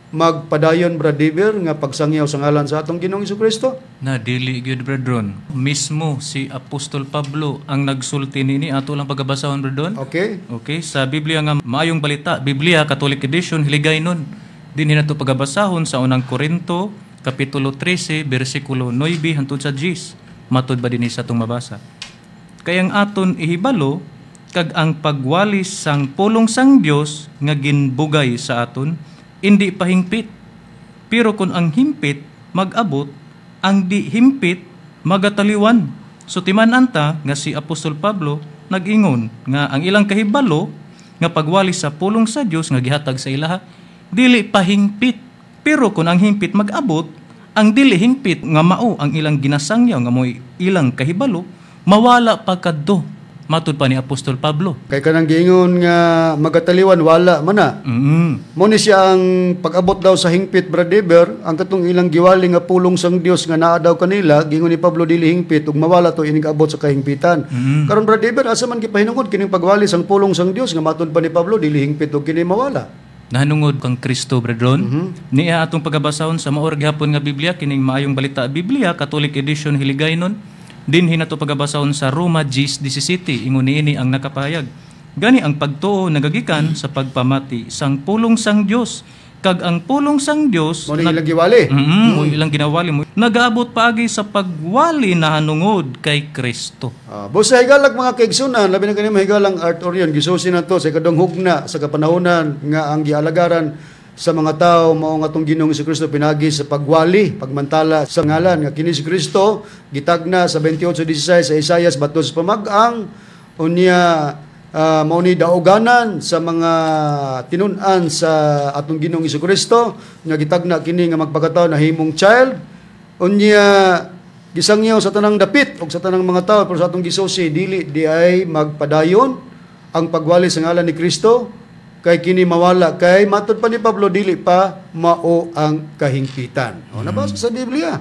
magpadayon brother nga pagsangyaw sa ngalan sa atong Ginoong Hesukristo? Na dili gyud brethren. Mismo si Apostol Pablo ang nagsulti nini ato lang pagabasahon brethren. Okay. Okay, sa Biblia nga Maayong Balita, Biblia Catholic Edition Hiligaynon. Dinhi nato pagabasahon sa unang Korinto kapitulo 13 bersikulo 9 hangtod sa 10. Matud ba dinhi sa atong mabasa? Kay ang aton ihibalo kag ang pagwalis sang pulong sang Dios nga ginbugay sa aton hindi pa hingpit. Pero kung ang himpit mag-abot, ang di himpit magataliwan. So timan-an ta nga si Apostol Pablo nag-ingon nga ang ilang kahibalo nga pagwali sa pulong sa Dios nga gihatag sa ilaha dili pa hingpit. Pero kung ang himpit mag-abot, ang dili hingpit nga mao ang ilang ginasangyaw nga mo'y ilang kahibalo mawala pa kadto. Matud pa ni Apostol Pablo. Kay kanang giingon nga magataliwan wala man na. Mo ni siya ang pag-abot daw sa hingpit brother, ang katong ilang giwali nga pulong sang Dios nga naa daw kanila, giingon ni Pablo dili hingpit ug mawala to ining abot sa kahingpitan. Karon brother, asa man gipahinungod kining pagwali sang pulong sang Dios nga matud pa ni Pablo dili hingpit ug kini mawala. Nahanungod kang Kristo brethren. Niya atong pagabasahon sa maor gihapon nga Biblia kining Maayong Balita Biblia Catholic Edition Hiligaynon. Dinhi nato pagabasahon sa Roma 10:17 ingon niini ang nakapahayag. Gani ang pagtuo nagagikan sa pagpamati sang pulong sang Dios kag ang pulong sang Dios mo ilang giwali. Mo ilang ginawali mo nagaabot paagi sa pagwali na hanungod kay Kristo. Busa higalag mga kaigsunan, labi na kani mahigalang Art Orion gisusi nato sa kadong hugna sa kapanahonan nga ang gialagaran sa mga tao mao nga tong Ginoong Hesukristo pinagi sa pagwali, pagmantala sa ngalan nga kini si Kristo gitagna sa 28:16 sa Isaias bato sa pamag-ang unya mao ni dauganan sa mga tinun-an sa atong Ginoong Jesucristo nga gitagna kini nga magpakataon na himong child. Unya gisangyaw sa tanang dapit o sa tanang mga tao, pero sa atong gisusi dili di ay magpadayon ang pagwali sa ngalan ni Kristo kay kini mawala, kay matud pa ni Pablo dili pa mao ang kahingpitan. O nabasa sa Biblia.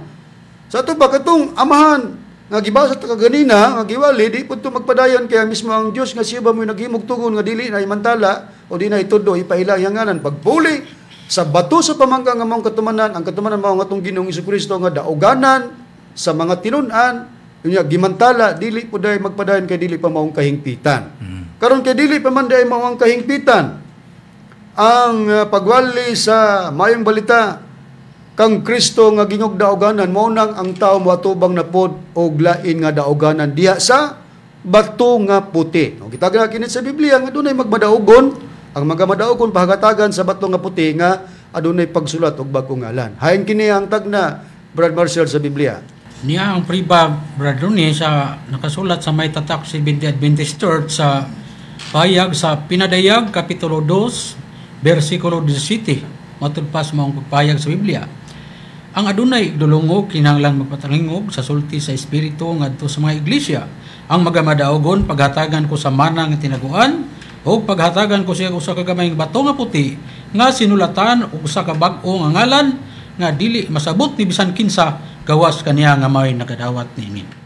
Sa ato ba katong amahan nga gibasa ta kaganina nga giwali di pud to magpadayon, kaya mismo ang Dios nga siya ba mo naghimog tugon nga dili na imantala o di na itudo ipailang yang ngalan pagpuli sa bato sa pamangka nga maong katumanan. Ang katumanan mao nga atong Ginoong Jesucristo nga dauganan sa mga tinun-an unya gimantala dili pud ay magpadayon kay dili pa maong kahingpitan. Karon kay dili pa man day maong kahingpitan ang pagwali sa mayong balita kang Kristo nga gingog dauganan, mao nang ang tawo moatubang na pod og lain nga dauganan diha sa bato nga puti. O gitagna kini sa Biblia nga adunay magmadaugon, ang mga madaugon pahagatagan sa bato nga puti nga adunay pagsulat og bag-ong ngalan. Hain kini ang tagna Brad Marcel sa Biblia. Niya ang priba, Brother ni sa nakasulat sa may tatak si Adventist Church sa payag sa Pinadayag, Kapitulo 2, versikulo 17. Matulpas mo ang pagpayag sa Biblia. Ang adunay dulungog kinahanglan magpatalingog sa sulti sa espiritu ngadto sa mga iglesia. Ang magamadaogon paghatagan ko sa mana nga tinaguan o paghatagan ko siya usa ka gamay nga bato nga puti nga sinulatan og usa ka bag-o nga ngalan nga dili masabot ni bisan kinsa gawas kaniya nga may nagadawat niini.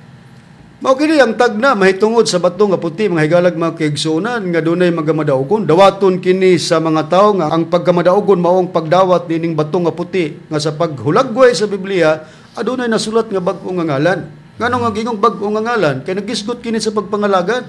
Mao kini ang tagna mahitungod sa bato nga puti, mga higalag mga kaigsuonan nga dunay magamadaugon. Dawaton kini sa mga tawo nga ang pagkamadaugon mao ang pagdawat nining bato nga puti nga sa paghulagway sa Biblia adunay nasulat nga bag-o nga ngalan. Ngano nga gingong bag-o nga ngalan kay nagisgot kini sa pagpangalagad.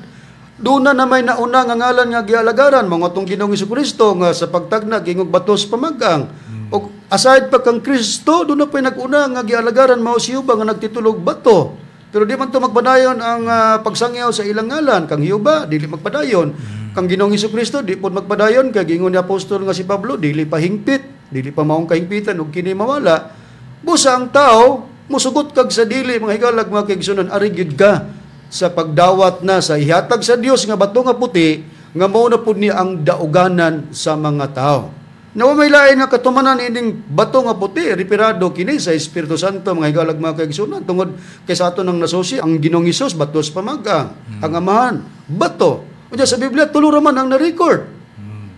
Duna na may nauna nga ngalan nga gialagaran mga tong Ginoong Jesucristo nga sa pagtagna gingog batos pamagang. O aside pa kang Kristo, doon na pa'y nag-una nga gialagaran mao siya ba nga nagtitulog bato. Pero di man to magpadayon ang pagsangyaw sa ilang ngalan. Kang Hiuba, dili magpadayon. Kang Ginoong Jesucristo, di po magpadayon. Kaya gingon ni Apostol nga si Pablo, dili pa hingpit. Dili pa maong kahingpitan o kini mawala. Busa ang tao, musugot kag sa dili, mga higalag, mga kaigsunan, arigid ka sa pagdawat na sa ihatag sa Dios nga bato nga puti, nga mao na pud ni ang dauganan sa mga tao. Nawa may lain nga katumanan ining bato nga puti, referado kini sa Espiritu Santo, mga higalag mga kaigsunan, tungod kay sa ato nang nasusi, ang Ginoong Hesus batos pamagang, ang amahan, bato. Unya sa Biblia, tulo raman ang na-record.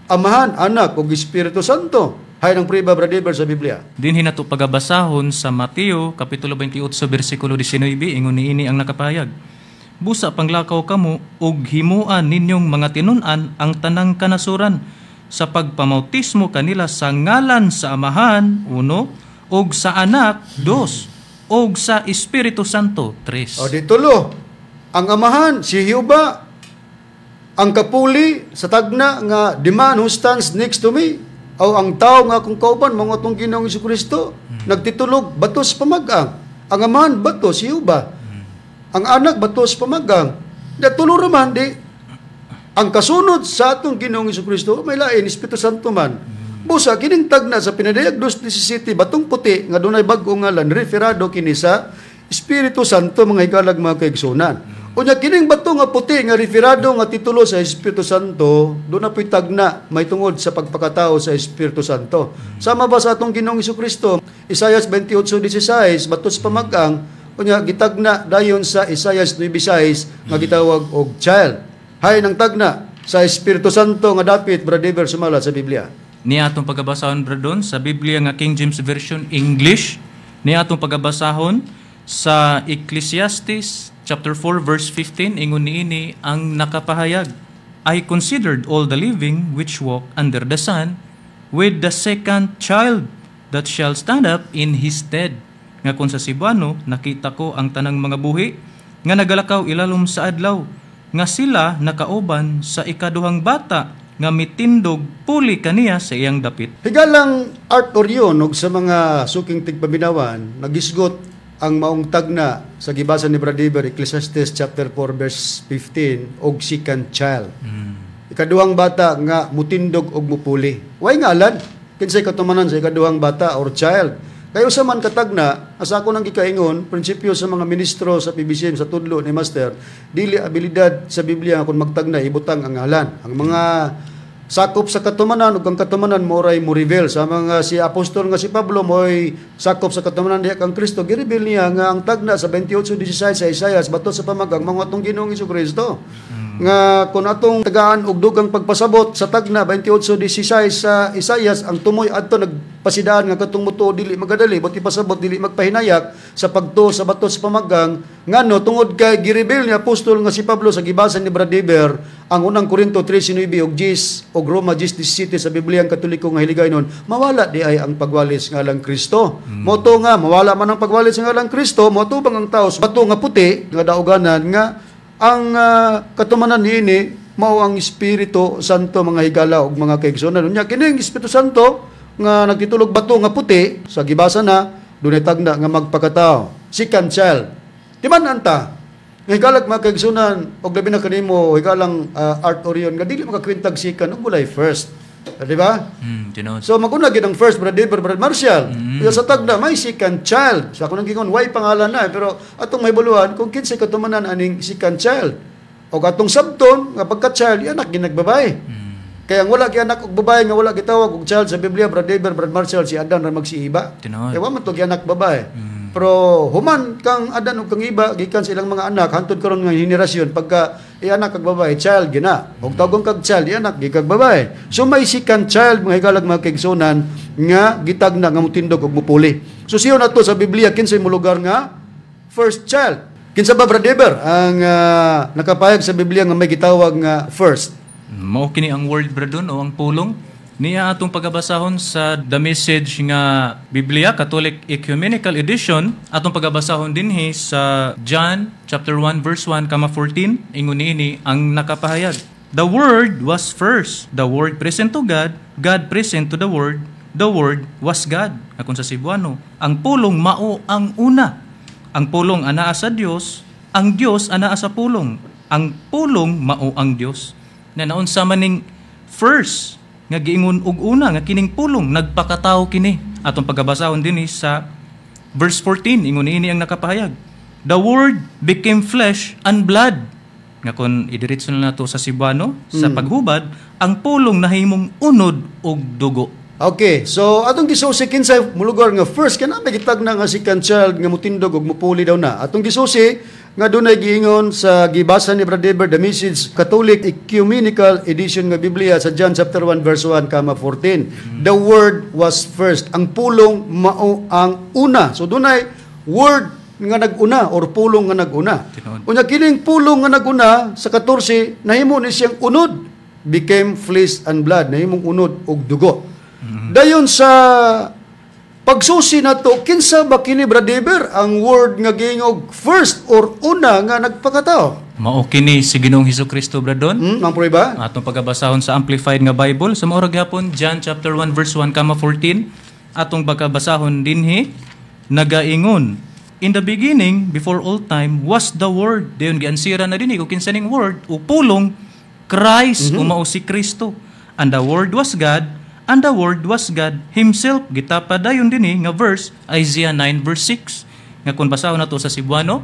Amahan, anak, ug Espiritu Santo. Hay nang priba brother sa Biblia. Dinhi nato pagabasahon sa Mateo, Kapitulo 28, versikulo 19, ingon niini ang nakapayag. Busa panglakaw kamo, ug himuan ninyong mga tinun-an ang tanang kanasuran, sa pagpamautismo kanila sa ngalan sa Amahan, 1, og sa Anak, 2, og sa Espiritu Santo, 3. O di tulo. Ang Amahan, si Hiuba, ang kapuli sa tagna nga the man who stands next to me, o ang tao nga akong kauban, mga itong Ginoong Jesucristo, nagtitulog, batos pamagang. Ang Amahan, batos, si Hiuba. Ang Anak, batos pamagang. Tulo raman, di ang kasunod sa atong Ginoong Jesucristo, may lain, Espiritu Santo man. Busa, kining tagna sa Pinadayag 2:17, batong puti, nga dunay bag-o ngalan, referado kini sa Espiritu Santo, mga higalag mga kaigsunan. Unya, kining bato nga puti, nga referado nga titulo sa Espiritu Santo, doon na po'y tagna, may tungod sa pagpakatao sa Espiritu Santo. Sama ba sa atong Ginoong Jesucristo? Isaiah 28:16, batos pamagang, unya, gitagna dayon sa Isaiah 9:6, nga gitawag og child. Hay nang tagna sa Espiritu Santo nga dapit brother sumala sa Biblia. Ni atong pagabasahon bradon sa Biblia nga King James Version English, ni atong pagabasahon sa Ecclesiastes chapter 4 verse 15, ingon niini ang nakapahayag. I considered all the living which walk under the sun, with the second child that shall stand up in his stead. Nga kung sa Cebuano, nakita ko ang tanang mga buhi nga nagalakaw ilalom sa adlaw, nga sila nakauban sa ikaduhang bata nga mitindog puli kaniya sa iyang dapit. Higalang Art Orion og sa mga suking tigpabinawan, nagisgot ang maong tagna sa gibasa ni Brother Ecclesiastes chapter 4 verse 15 og second child. Ikaduhang bata nga mutindog og mupuli. Way ngalan kinsay katumanan sa ikaduhang bata or child. Kayo sa man katagna, asa ako nang gikaingon, prinsipyo sa mga ministro sa PBCM sa tudlo ni Master, dili abilidad sa Biblia nga kung magtagna ibutang ang ngalan. Ang mga sakop sa katumanan ug ang katumanan moray mo reveal sa mga si apostol nga si Pablo moy sakop sa katumanan diha kang Kristo gi-reveal niya nga ang tagna sa 28:16 sa Isaias bato sa pamagang mga atong Ginoong Hesukristo. Nga kung atong tagaan og dugang pagpasabot sa tagna 28:16 sa Isaias ang tumoy adto nagpasidaan nga katong mutuo dili magadali buti pasabot dili magpahinayak sa pagtuo sa bato sa pamagang ngano tungod kay gi-reveal ni apostol nga si Pablo sa gibasa ni Brad Dever ang unang Korinto 3:9 og 10 og Roma 10:17 sa Biblia ang Katoliko nga hiligaynon mawala di ay ang pagwalis nga lang Kristo. Moto nga mawala man ang pagwalis nga lang Kristo moto bang ang taos bato nga puti nga dauganan nga ang katumanan niini mao ang Espiritu Santo mga higala ug mga kaigsuonan. Unya kining Espiritu Santo nga nagtitulog bato nga puti sa gibasa na dunay tagna nga magpakatao. Second child. Timan anta. Nga higalag mga kaigsuonan og labi na kanimo higalang Art Orion nga dili makakwintag second ug walay first. Di ba? So maguna gid ang first Brad Marshall. Pero sa tagna may second child. So ako nang gingon why pangalan na pero atong mahibuluhan kung kinsay katumanan aning second child. O atong sabton nga pagka-child anak ginagbabae. Kaya ang wala gi anak og babae nga wala gitawag og child sa Biblia Brad Marshall si Adan ra magsiiba. Kaya wa man to gi anak babae. Pero human kang Adan ug kang iba gikan sa ilang mga anak hantud karon nga henerasyon pagka anak kag babae child gina og tawgon kag child anak gi kag babae. So may second child mga higalag mga kaigsuonan nga gitagna nga mutindog og mupuli. So siyo na to sa Biblia kinsay mo lugar nga first child. Kinsa ba Brad Dever ang nakapayag sa Biblia nga may gitawag nga first? Mao kini ang word bradon o ang pulong niya atong pagabasahon sa The Message nga Biblia Catholic Ecumenical Edition atong pagabasahon dinhi sa John chapter 1 verse 1 kama 14 ingon niini ang nakapahayag. The Word was first, the Word present to God, God present to the Word was God. Akon sa Cebuano, ang pulong mao ang una. Ang pulong anaa sa Dios, ang Dios anaa sa pulong. Ang pulong mao ang Dios. Na naunsa maning first nga giingon og una nga kining pulong nagpakatawo kini atong pagabasahon dinhi sa verse 14 ingon ini ang nakapahayag. The Word became flesh and blood. Nga kun idiretso na nato sa Cebuano sa paghubad ang pulong nahimong unod og dugo. Okay, so atong gisusi kinsay mulugar nga first kana gitag na nga second child nga mutindog og mupuli daw na. Atong gisusi nga dunay giingon sa gibasa ni Brad Dever The Message Catholic Ecumenical Edition nga Biblia sa John chapter 1 verse 1 kama 14. The Word was first. Ang pulong mao ang una. So dunay word nga naguna or pulong nga naguna. Unya kining pulong nga naguna sa 14 nahimo ni siyang unod, became flesh and blood, nahimong unod og dugo. Dayon sa pagsusi nato kinsa ba kini Brad Dever ang word nga giingog first or una nga nagpakatao? Mao kini si Ginoong Hesukristo bradon. Ang ba? Atong pagabasahon sa Amplified nga Bible sa maura gyapon John chapter 1 verse 1 kama 14 atong pagabasahon dinhi nagaingon in the beginning before all time was the Word. Dayon giansira na dinhi kung kinsa ning word o pulong Christ umao si Kristo. And the Word was God, and the Word was God Himself. Gitapadayon dinhi nga verse Isaiah 9 verse 6 nga kun basahon nato sa Cebuano.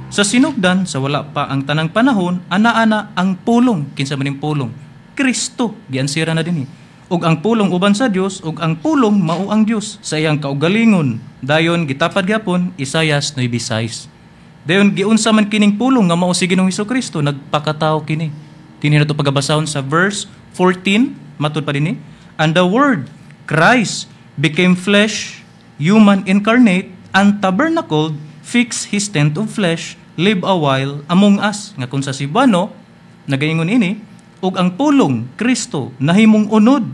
Sa sinugdan sa wala pa ang tanang panahon ana-ana ang pulong. Kinsa maning pulong? Kristo giansira na dinhi. Ug ang pulong uban sa Dios ug ang pulong mao ang Dios sa iyang kaugalingon. Dayon gitapad gyapon Isaias 9:6. Dayon giunsa man kining pulong nga mao si Ginoong Hesukristo nagpakatao kini. Dinhi nato pagabasahon sa verse 14 matud pa dinhi. And the Word Christ became flesh, human incarnate, and tabernacled, fixed his tent of flesh, live a while among us. Nga kung sa Cebuano nagaingon ini ug ang pulong Kristo nahimong unod,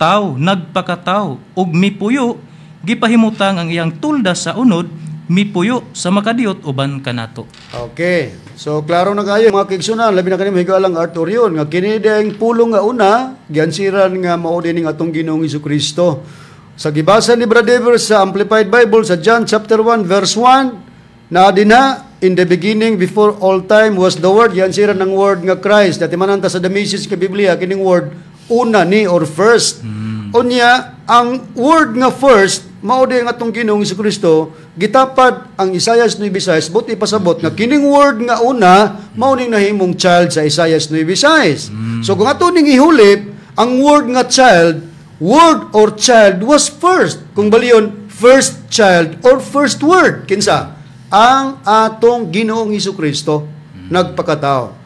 tao nagpakatao ug mipuyo gipahimutang ang iyang tulda sa unod, mipuyo sa makadiyot uban kanato. Okay. So klaro na kayo mga kaigsunan labi na kanimo higalang Art Orion nga kini ding pulong nga una giansiran nga mao dining atong Ginoong Hesukristo. Sa gibasa ni Brad Dever sa Amplified Bible sa John chapter 1 verse 1 na dinha in the beginning before all time was the Word, giansiran ng word nga Christ. Dati mananta sa The Message nga Biblia kining word una ni or first. Unya ang word nga first mao di nga atong Ginoong Jesucristo gitapad ang Isaiah 9:6 buti pasabot nga kining word nga una mao ning nahimong child sa Isaiah 9:6. So kung ato ning ihulip ang word nga child, word or child was first. Kung baliyon, first child or first word. Kinsa? Ang atong Ginoong Jesucristo nagpakatao.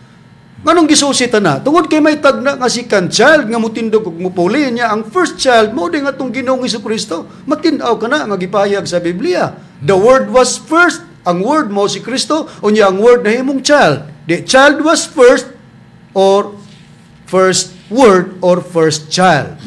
Nganong gisusita na? Tungod kay may tagna nga second child nga mutindog ug mupuli niya ang first child mao din atong Ginoong Jesucristo. Matin-aw kana nga gipahayag sa Biblia. The word was first. Ang word mo si Kristo unya ang word nahimong child. The child was first or first word or first child.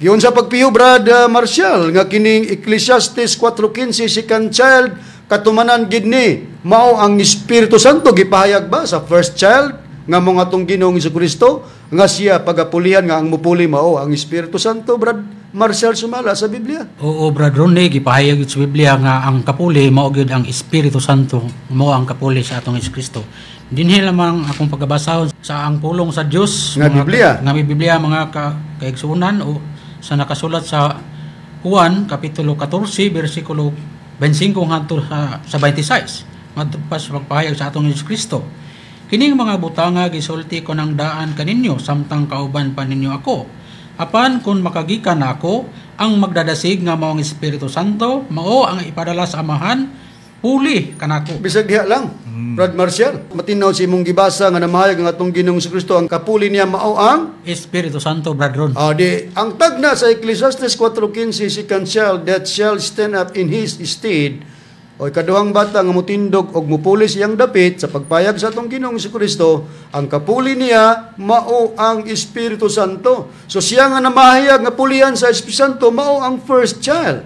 Giyon sa pagpiyo Brad Marcial nga kining Ecclesiastes 4:15 second child katumanan gid ni mao ang Espiritu Santo gipahayag ba sa first child nga mga atong Ginoong Jesucristo nga siya pagapulihan nga ang mupuli mao ang Espiritu Santo Brad Marcial sumala sa Biblia. Oo, Brad Ronnie, gipahayag sa Biblia nga ang kapuli mao gyud ang Espiritu Santo, mao ang kapuli sa atong Jesucristo. Dinhi lamang akong pagabasahon sa ang pulong sa Dios Nga Biblia. Nga Biblia mga kaigsuonan o sa nakasulat sa Juan kapitulo 14 bersikulo 25 hangtod sa 26. Ngadto pa sa pagpahayag sa atong Jesucristo. Kining mga butanga gisulti ko ng daan kaninyo samtang kauban pa ninyo ako. Apan kung makagikan na ako, ang magdadasig nga mao ang Espiritu Santo, mao ang ipadala sa Amahan, puli kanako. Bisag diha lang. Brad Marcial, matinaw si imong gibasa nga namahayag nga atong Ginoong Jesucristo ang kapuli niya mao ang Espiritu Santo, Brad Ron. ang tagna sa Ecclesiastes 4:15 second child that shall stand up in his stead o ikaduhang bata nga mutindog og mupuli siyang dapit sa pagpayag sa atong Ginoong Jesucristo, ang kapuli niya mao ang Espiritu Santo. So siya nga namahayag nga pulihan sa Espiritu Santo mao ang first child.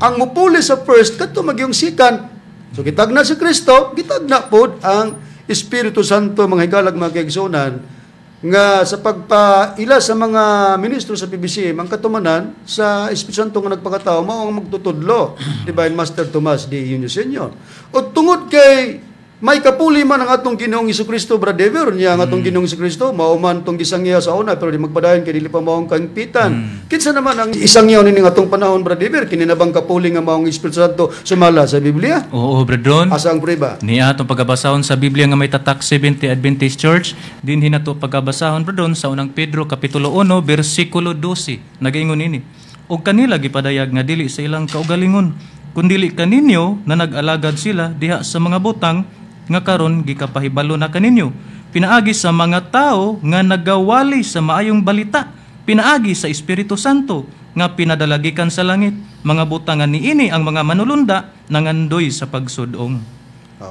Ang mupuli sa first kadto magyong second. So gitagna si Kristo, gitagna pod ang Espiritu Santo mga higalag mga kaigsuonan nga sa pagpaila sa mga ministro sa PBCM ang katumanan sa Espiritu Santo nga nagpakatao mao ang magtutudlo. Divine Master Tomas D. Yunyo Senior. O tungod kay may kapuli man ang atong Ginoong Jesucristo, Brad Dever, niya ang atong Ginoong Jesucristo, mao man tong gisangyaw sa una, pero di magpadayon kay dili pa maong kangpitan. Kinsa naman ang isangyaw ni atong panahon, Brad Dever, kininabang kapuli nga maong Espiritu Santo sumala sa Biblia? Oo, Bradron. Asa ang prueba? Niya atong pagabasahon sa Biblia nga may tatak 70 Adventist Church, dinhi nato pagabasahon Bradron sa unang Pedro kapitulo 1 bersikulo 12. Nagaingon ini. Og kanila gipadayag nga dili sa ilang kaugalingon, kundili kaninyo na nag-alagad sila diha sa mga butang nga karon gikapahibalo na kaninyo. Pinaagi sa mga tao nga nagawali sa maayong balita, pinaagi sa Espiritu Santo nga pinadalagikan sa langit. Mga butangan niini ang mga manulunda nangandoy sa pagsudong.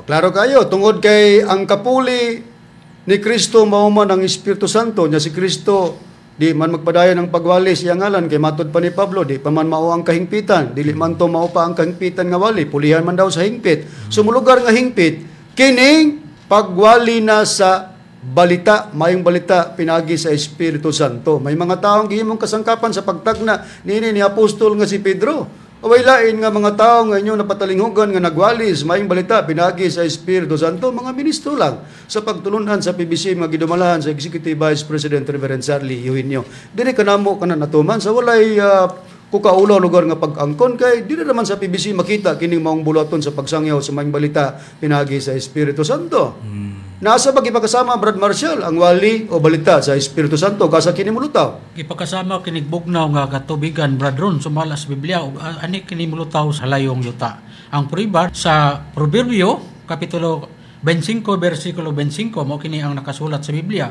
Klaro kayo, tungod kay ang kapuli ni Kristo mao man ang Espiritu Santo, nya si Kristo di man magpadayon ng pagwali siya ngalan kay matud pa ni Pablo, di pa man mao ang kahingpitan, dili man to mao pa ang kahingpitan nga wali, pulihan man daw sa hingpit. Sumulugar nga hingpit kining pagwali na sa balita, mayong balita pinagi sa Espiritu Santo. May mga taong gihimong kasangkapan sa pagtagna ni apostol nga si Pedro. Away lain nga mga tao nga inyo napatalinghugan nga nagwalis, mayong balita pinagi sa Espiritu Santo, mga ministro lang sa pagtulunan sa PBC nga gidumalahan sa Executive Vice President Reverend Charlie Eugenio. Dili kanamo kana natuman sa walay kukaulaw lugar nga pag-angkon kay di na naman sa PBC makita kining maong bulaton sa pagsangyaw sa maing balita pinagi sa Espiritu Santo. Nasa ba gipakasama Brad Marcial ang wali o balita sa Espiritu Santo kasa kini mulutaw? Ipakasama kinig bugnaw nga katubigan, Brad Ron, sumala sa Biblia ug ani kini mulutaw sa layong yuta. Ang pribar sa Proverbio kapitulo 25 bersikulo 25 mao kini ang nakasulat sa Biblia.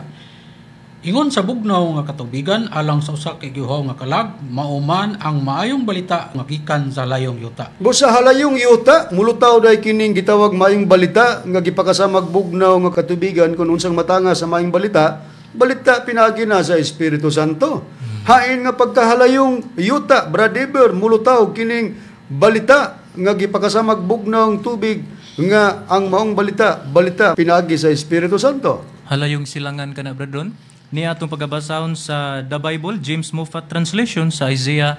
Ingon sa bugnaw nga katubigan alang sa usa ka gihaw nga kalag, mauman ang maayong balita nga gikan sa layong yuta. Busa halayong yuta, mulutaw day kining gitawag maayong balita nga gipakasamag bugnaw nga katubigan kun unsang matanga sa maayong balita, balita pinagi na sa Espiritu Santo. Hain nga pagkahalayong yuta, Brad Eber, mulutaw kining balita nga gipakasamag bugnaw ng tubig nga ang maong balita pinagi sa Espiritu Santo. Halayong silangan ka na, Bradron. Niya atong pagabasahon sa The Bible, James Moffat Translation, sa Isaiah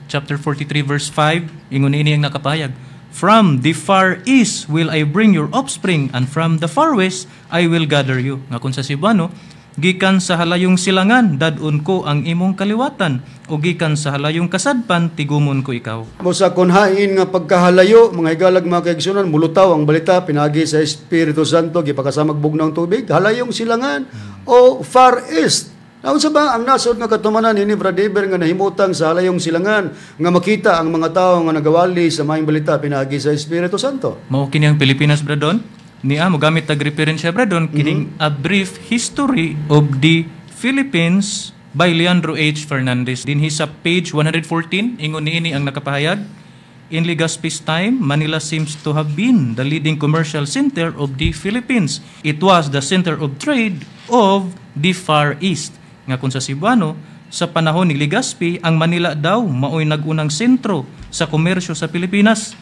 chapter 43 verse 5, ingon ini ang nakapahayag. From the far east will I bring your offspring, and from the far west I will gather you. Nga kung sa Cebuano, gikan sa halayong silangan dadun ko ang imong kaliwatan, o gikan sa halayong kasadpan tigumon ko ikaw. Mo sa kunhain nga pagkahalayo, mga higalag mga kaigsunan, mulutaw ang balita pinagi sa Espiritu Santo gipakasamag bugnang tubig, halayong silangan o far east. Naun sa ba ang nasod nga katumanan ni Brad Eber nga nahimutang sa halayong silangan nga makita ang mga tao nga nagawali sa maayong balita pinagi sa Espiritu Santo. Mao kini ang Pilipinas bradon. Niya mo gamit tag referensya bradon kining A Brief History of the Philippines by Leandro H. Fernandez. Dinhi sa page 114 ingon niini ang nakapahayag. In Legazpi's time, Manila seems to have been the leading commercial center of the Philippines. It was the center of trade of the Far East. Nga kung sa Cebuano, sa panahon ni Legazpi, ang Manila daw maoy nagunang sentro sa komersyo sa Pilipinas.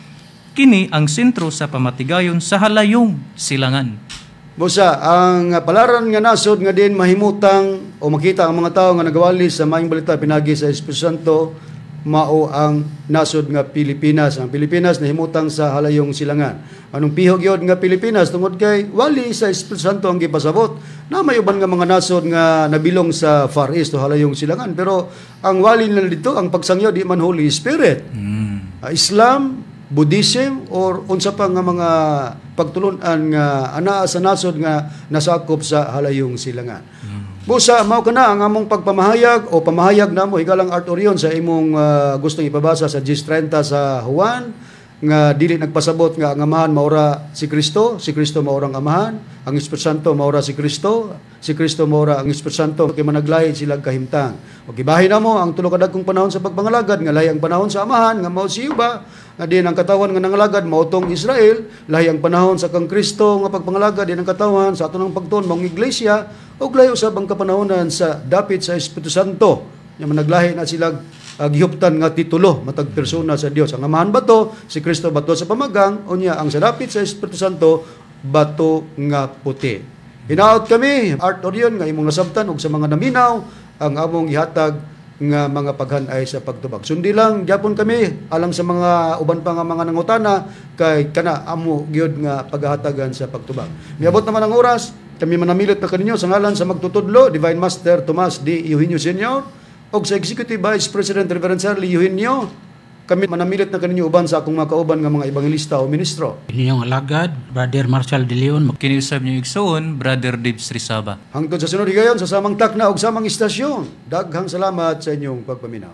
Kini ang sentro sa pamatigayon sa halayong silangan. Busa, ang palaran nga nasod nga din mahimutang o makita ang mga tao nga nagawali sa maayong balita pinagi sa Espiritu Santo, mao ang nasod nga Pilipinas. Ang Pilipinas nahimutang sa halayong silangan. Anong pihog yun nga Pilipinas tungod kay wali sa Espiritu Santo ang gipasabot. Na may uban nga mga nasod nga nabilong sa Far East o halayong silangan. Pero ang wali na dito, ang pagsangyo di man Holy Spirit. Islam, Buddhism, or unsa pa nga mga pagtulunan nga anaa sa nasod nga nasakop sa halayong silangan. Busa, mao kana ang among pagpamahayag o pamahayag namo higalang Art Orion sa imong gustong ipabasa sa 10:30 sa Juan nga dili nagpasabot nga ang amahan maura si Kristo maura ang amahan, ang Espiritu Santo maura si Kristo maura ang Espiritu Santo, kay managlahi sila kahimtang. O gibahin namo ang tulo ka dagkong panahon sa pagpangalagad nga lahi ang panahon sa amahan nga mao si Yuba, nga din ang katawan nga nangalagad mautong Israel, lahi ang panahon sa kang Kristo nga pagpangalagad din ang katawan sa aton pagtuon mong iglesia, ug lahi usab ang kapanahonan sa dapit sa Espiritu Santo nga managlahi na sila gihuptan nga titulo matag persona sa Dios. Ang amahan bato, si Kristo bato sa pamagang, unya ang sa dapit sa Espiritu Santo bato nga puti. Hinaot kami, Art Orion, nga imong nasabtan og sa mga naminaw ang among ihatag nga mga paghanay sa pagtubag. Sundi lang gyapon kami alang sa mga uban pa nga mga nangutana kay kana amo gyud nga paghahatagan sa pagtubag. Miabot naman ang oras, kami manamilit na kaninyo sa ngalan sa magtutudlo, Divine Master Tomas D. Eugenio Sr. o sa Executive Vice President Reverend Charlie Eugenio, kami manamilit na kaninyo uban sa akong mga kauban nga mga ebangelista o ministro. Inyong alagad, Brother Marcial De Leon. Kiniusab niyo igsoon, Brother Dibs Rizaba. Hangtod sa sunod higayon sa samang takna o samang istasyon, daghang salamat sa inyong pagpaminaw.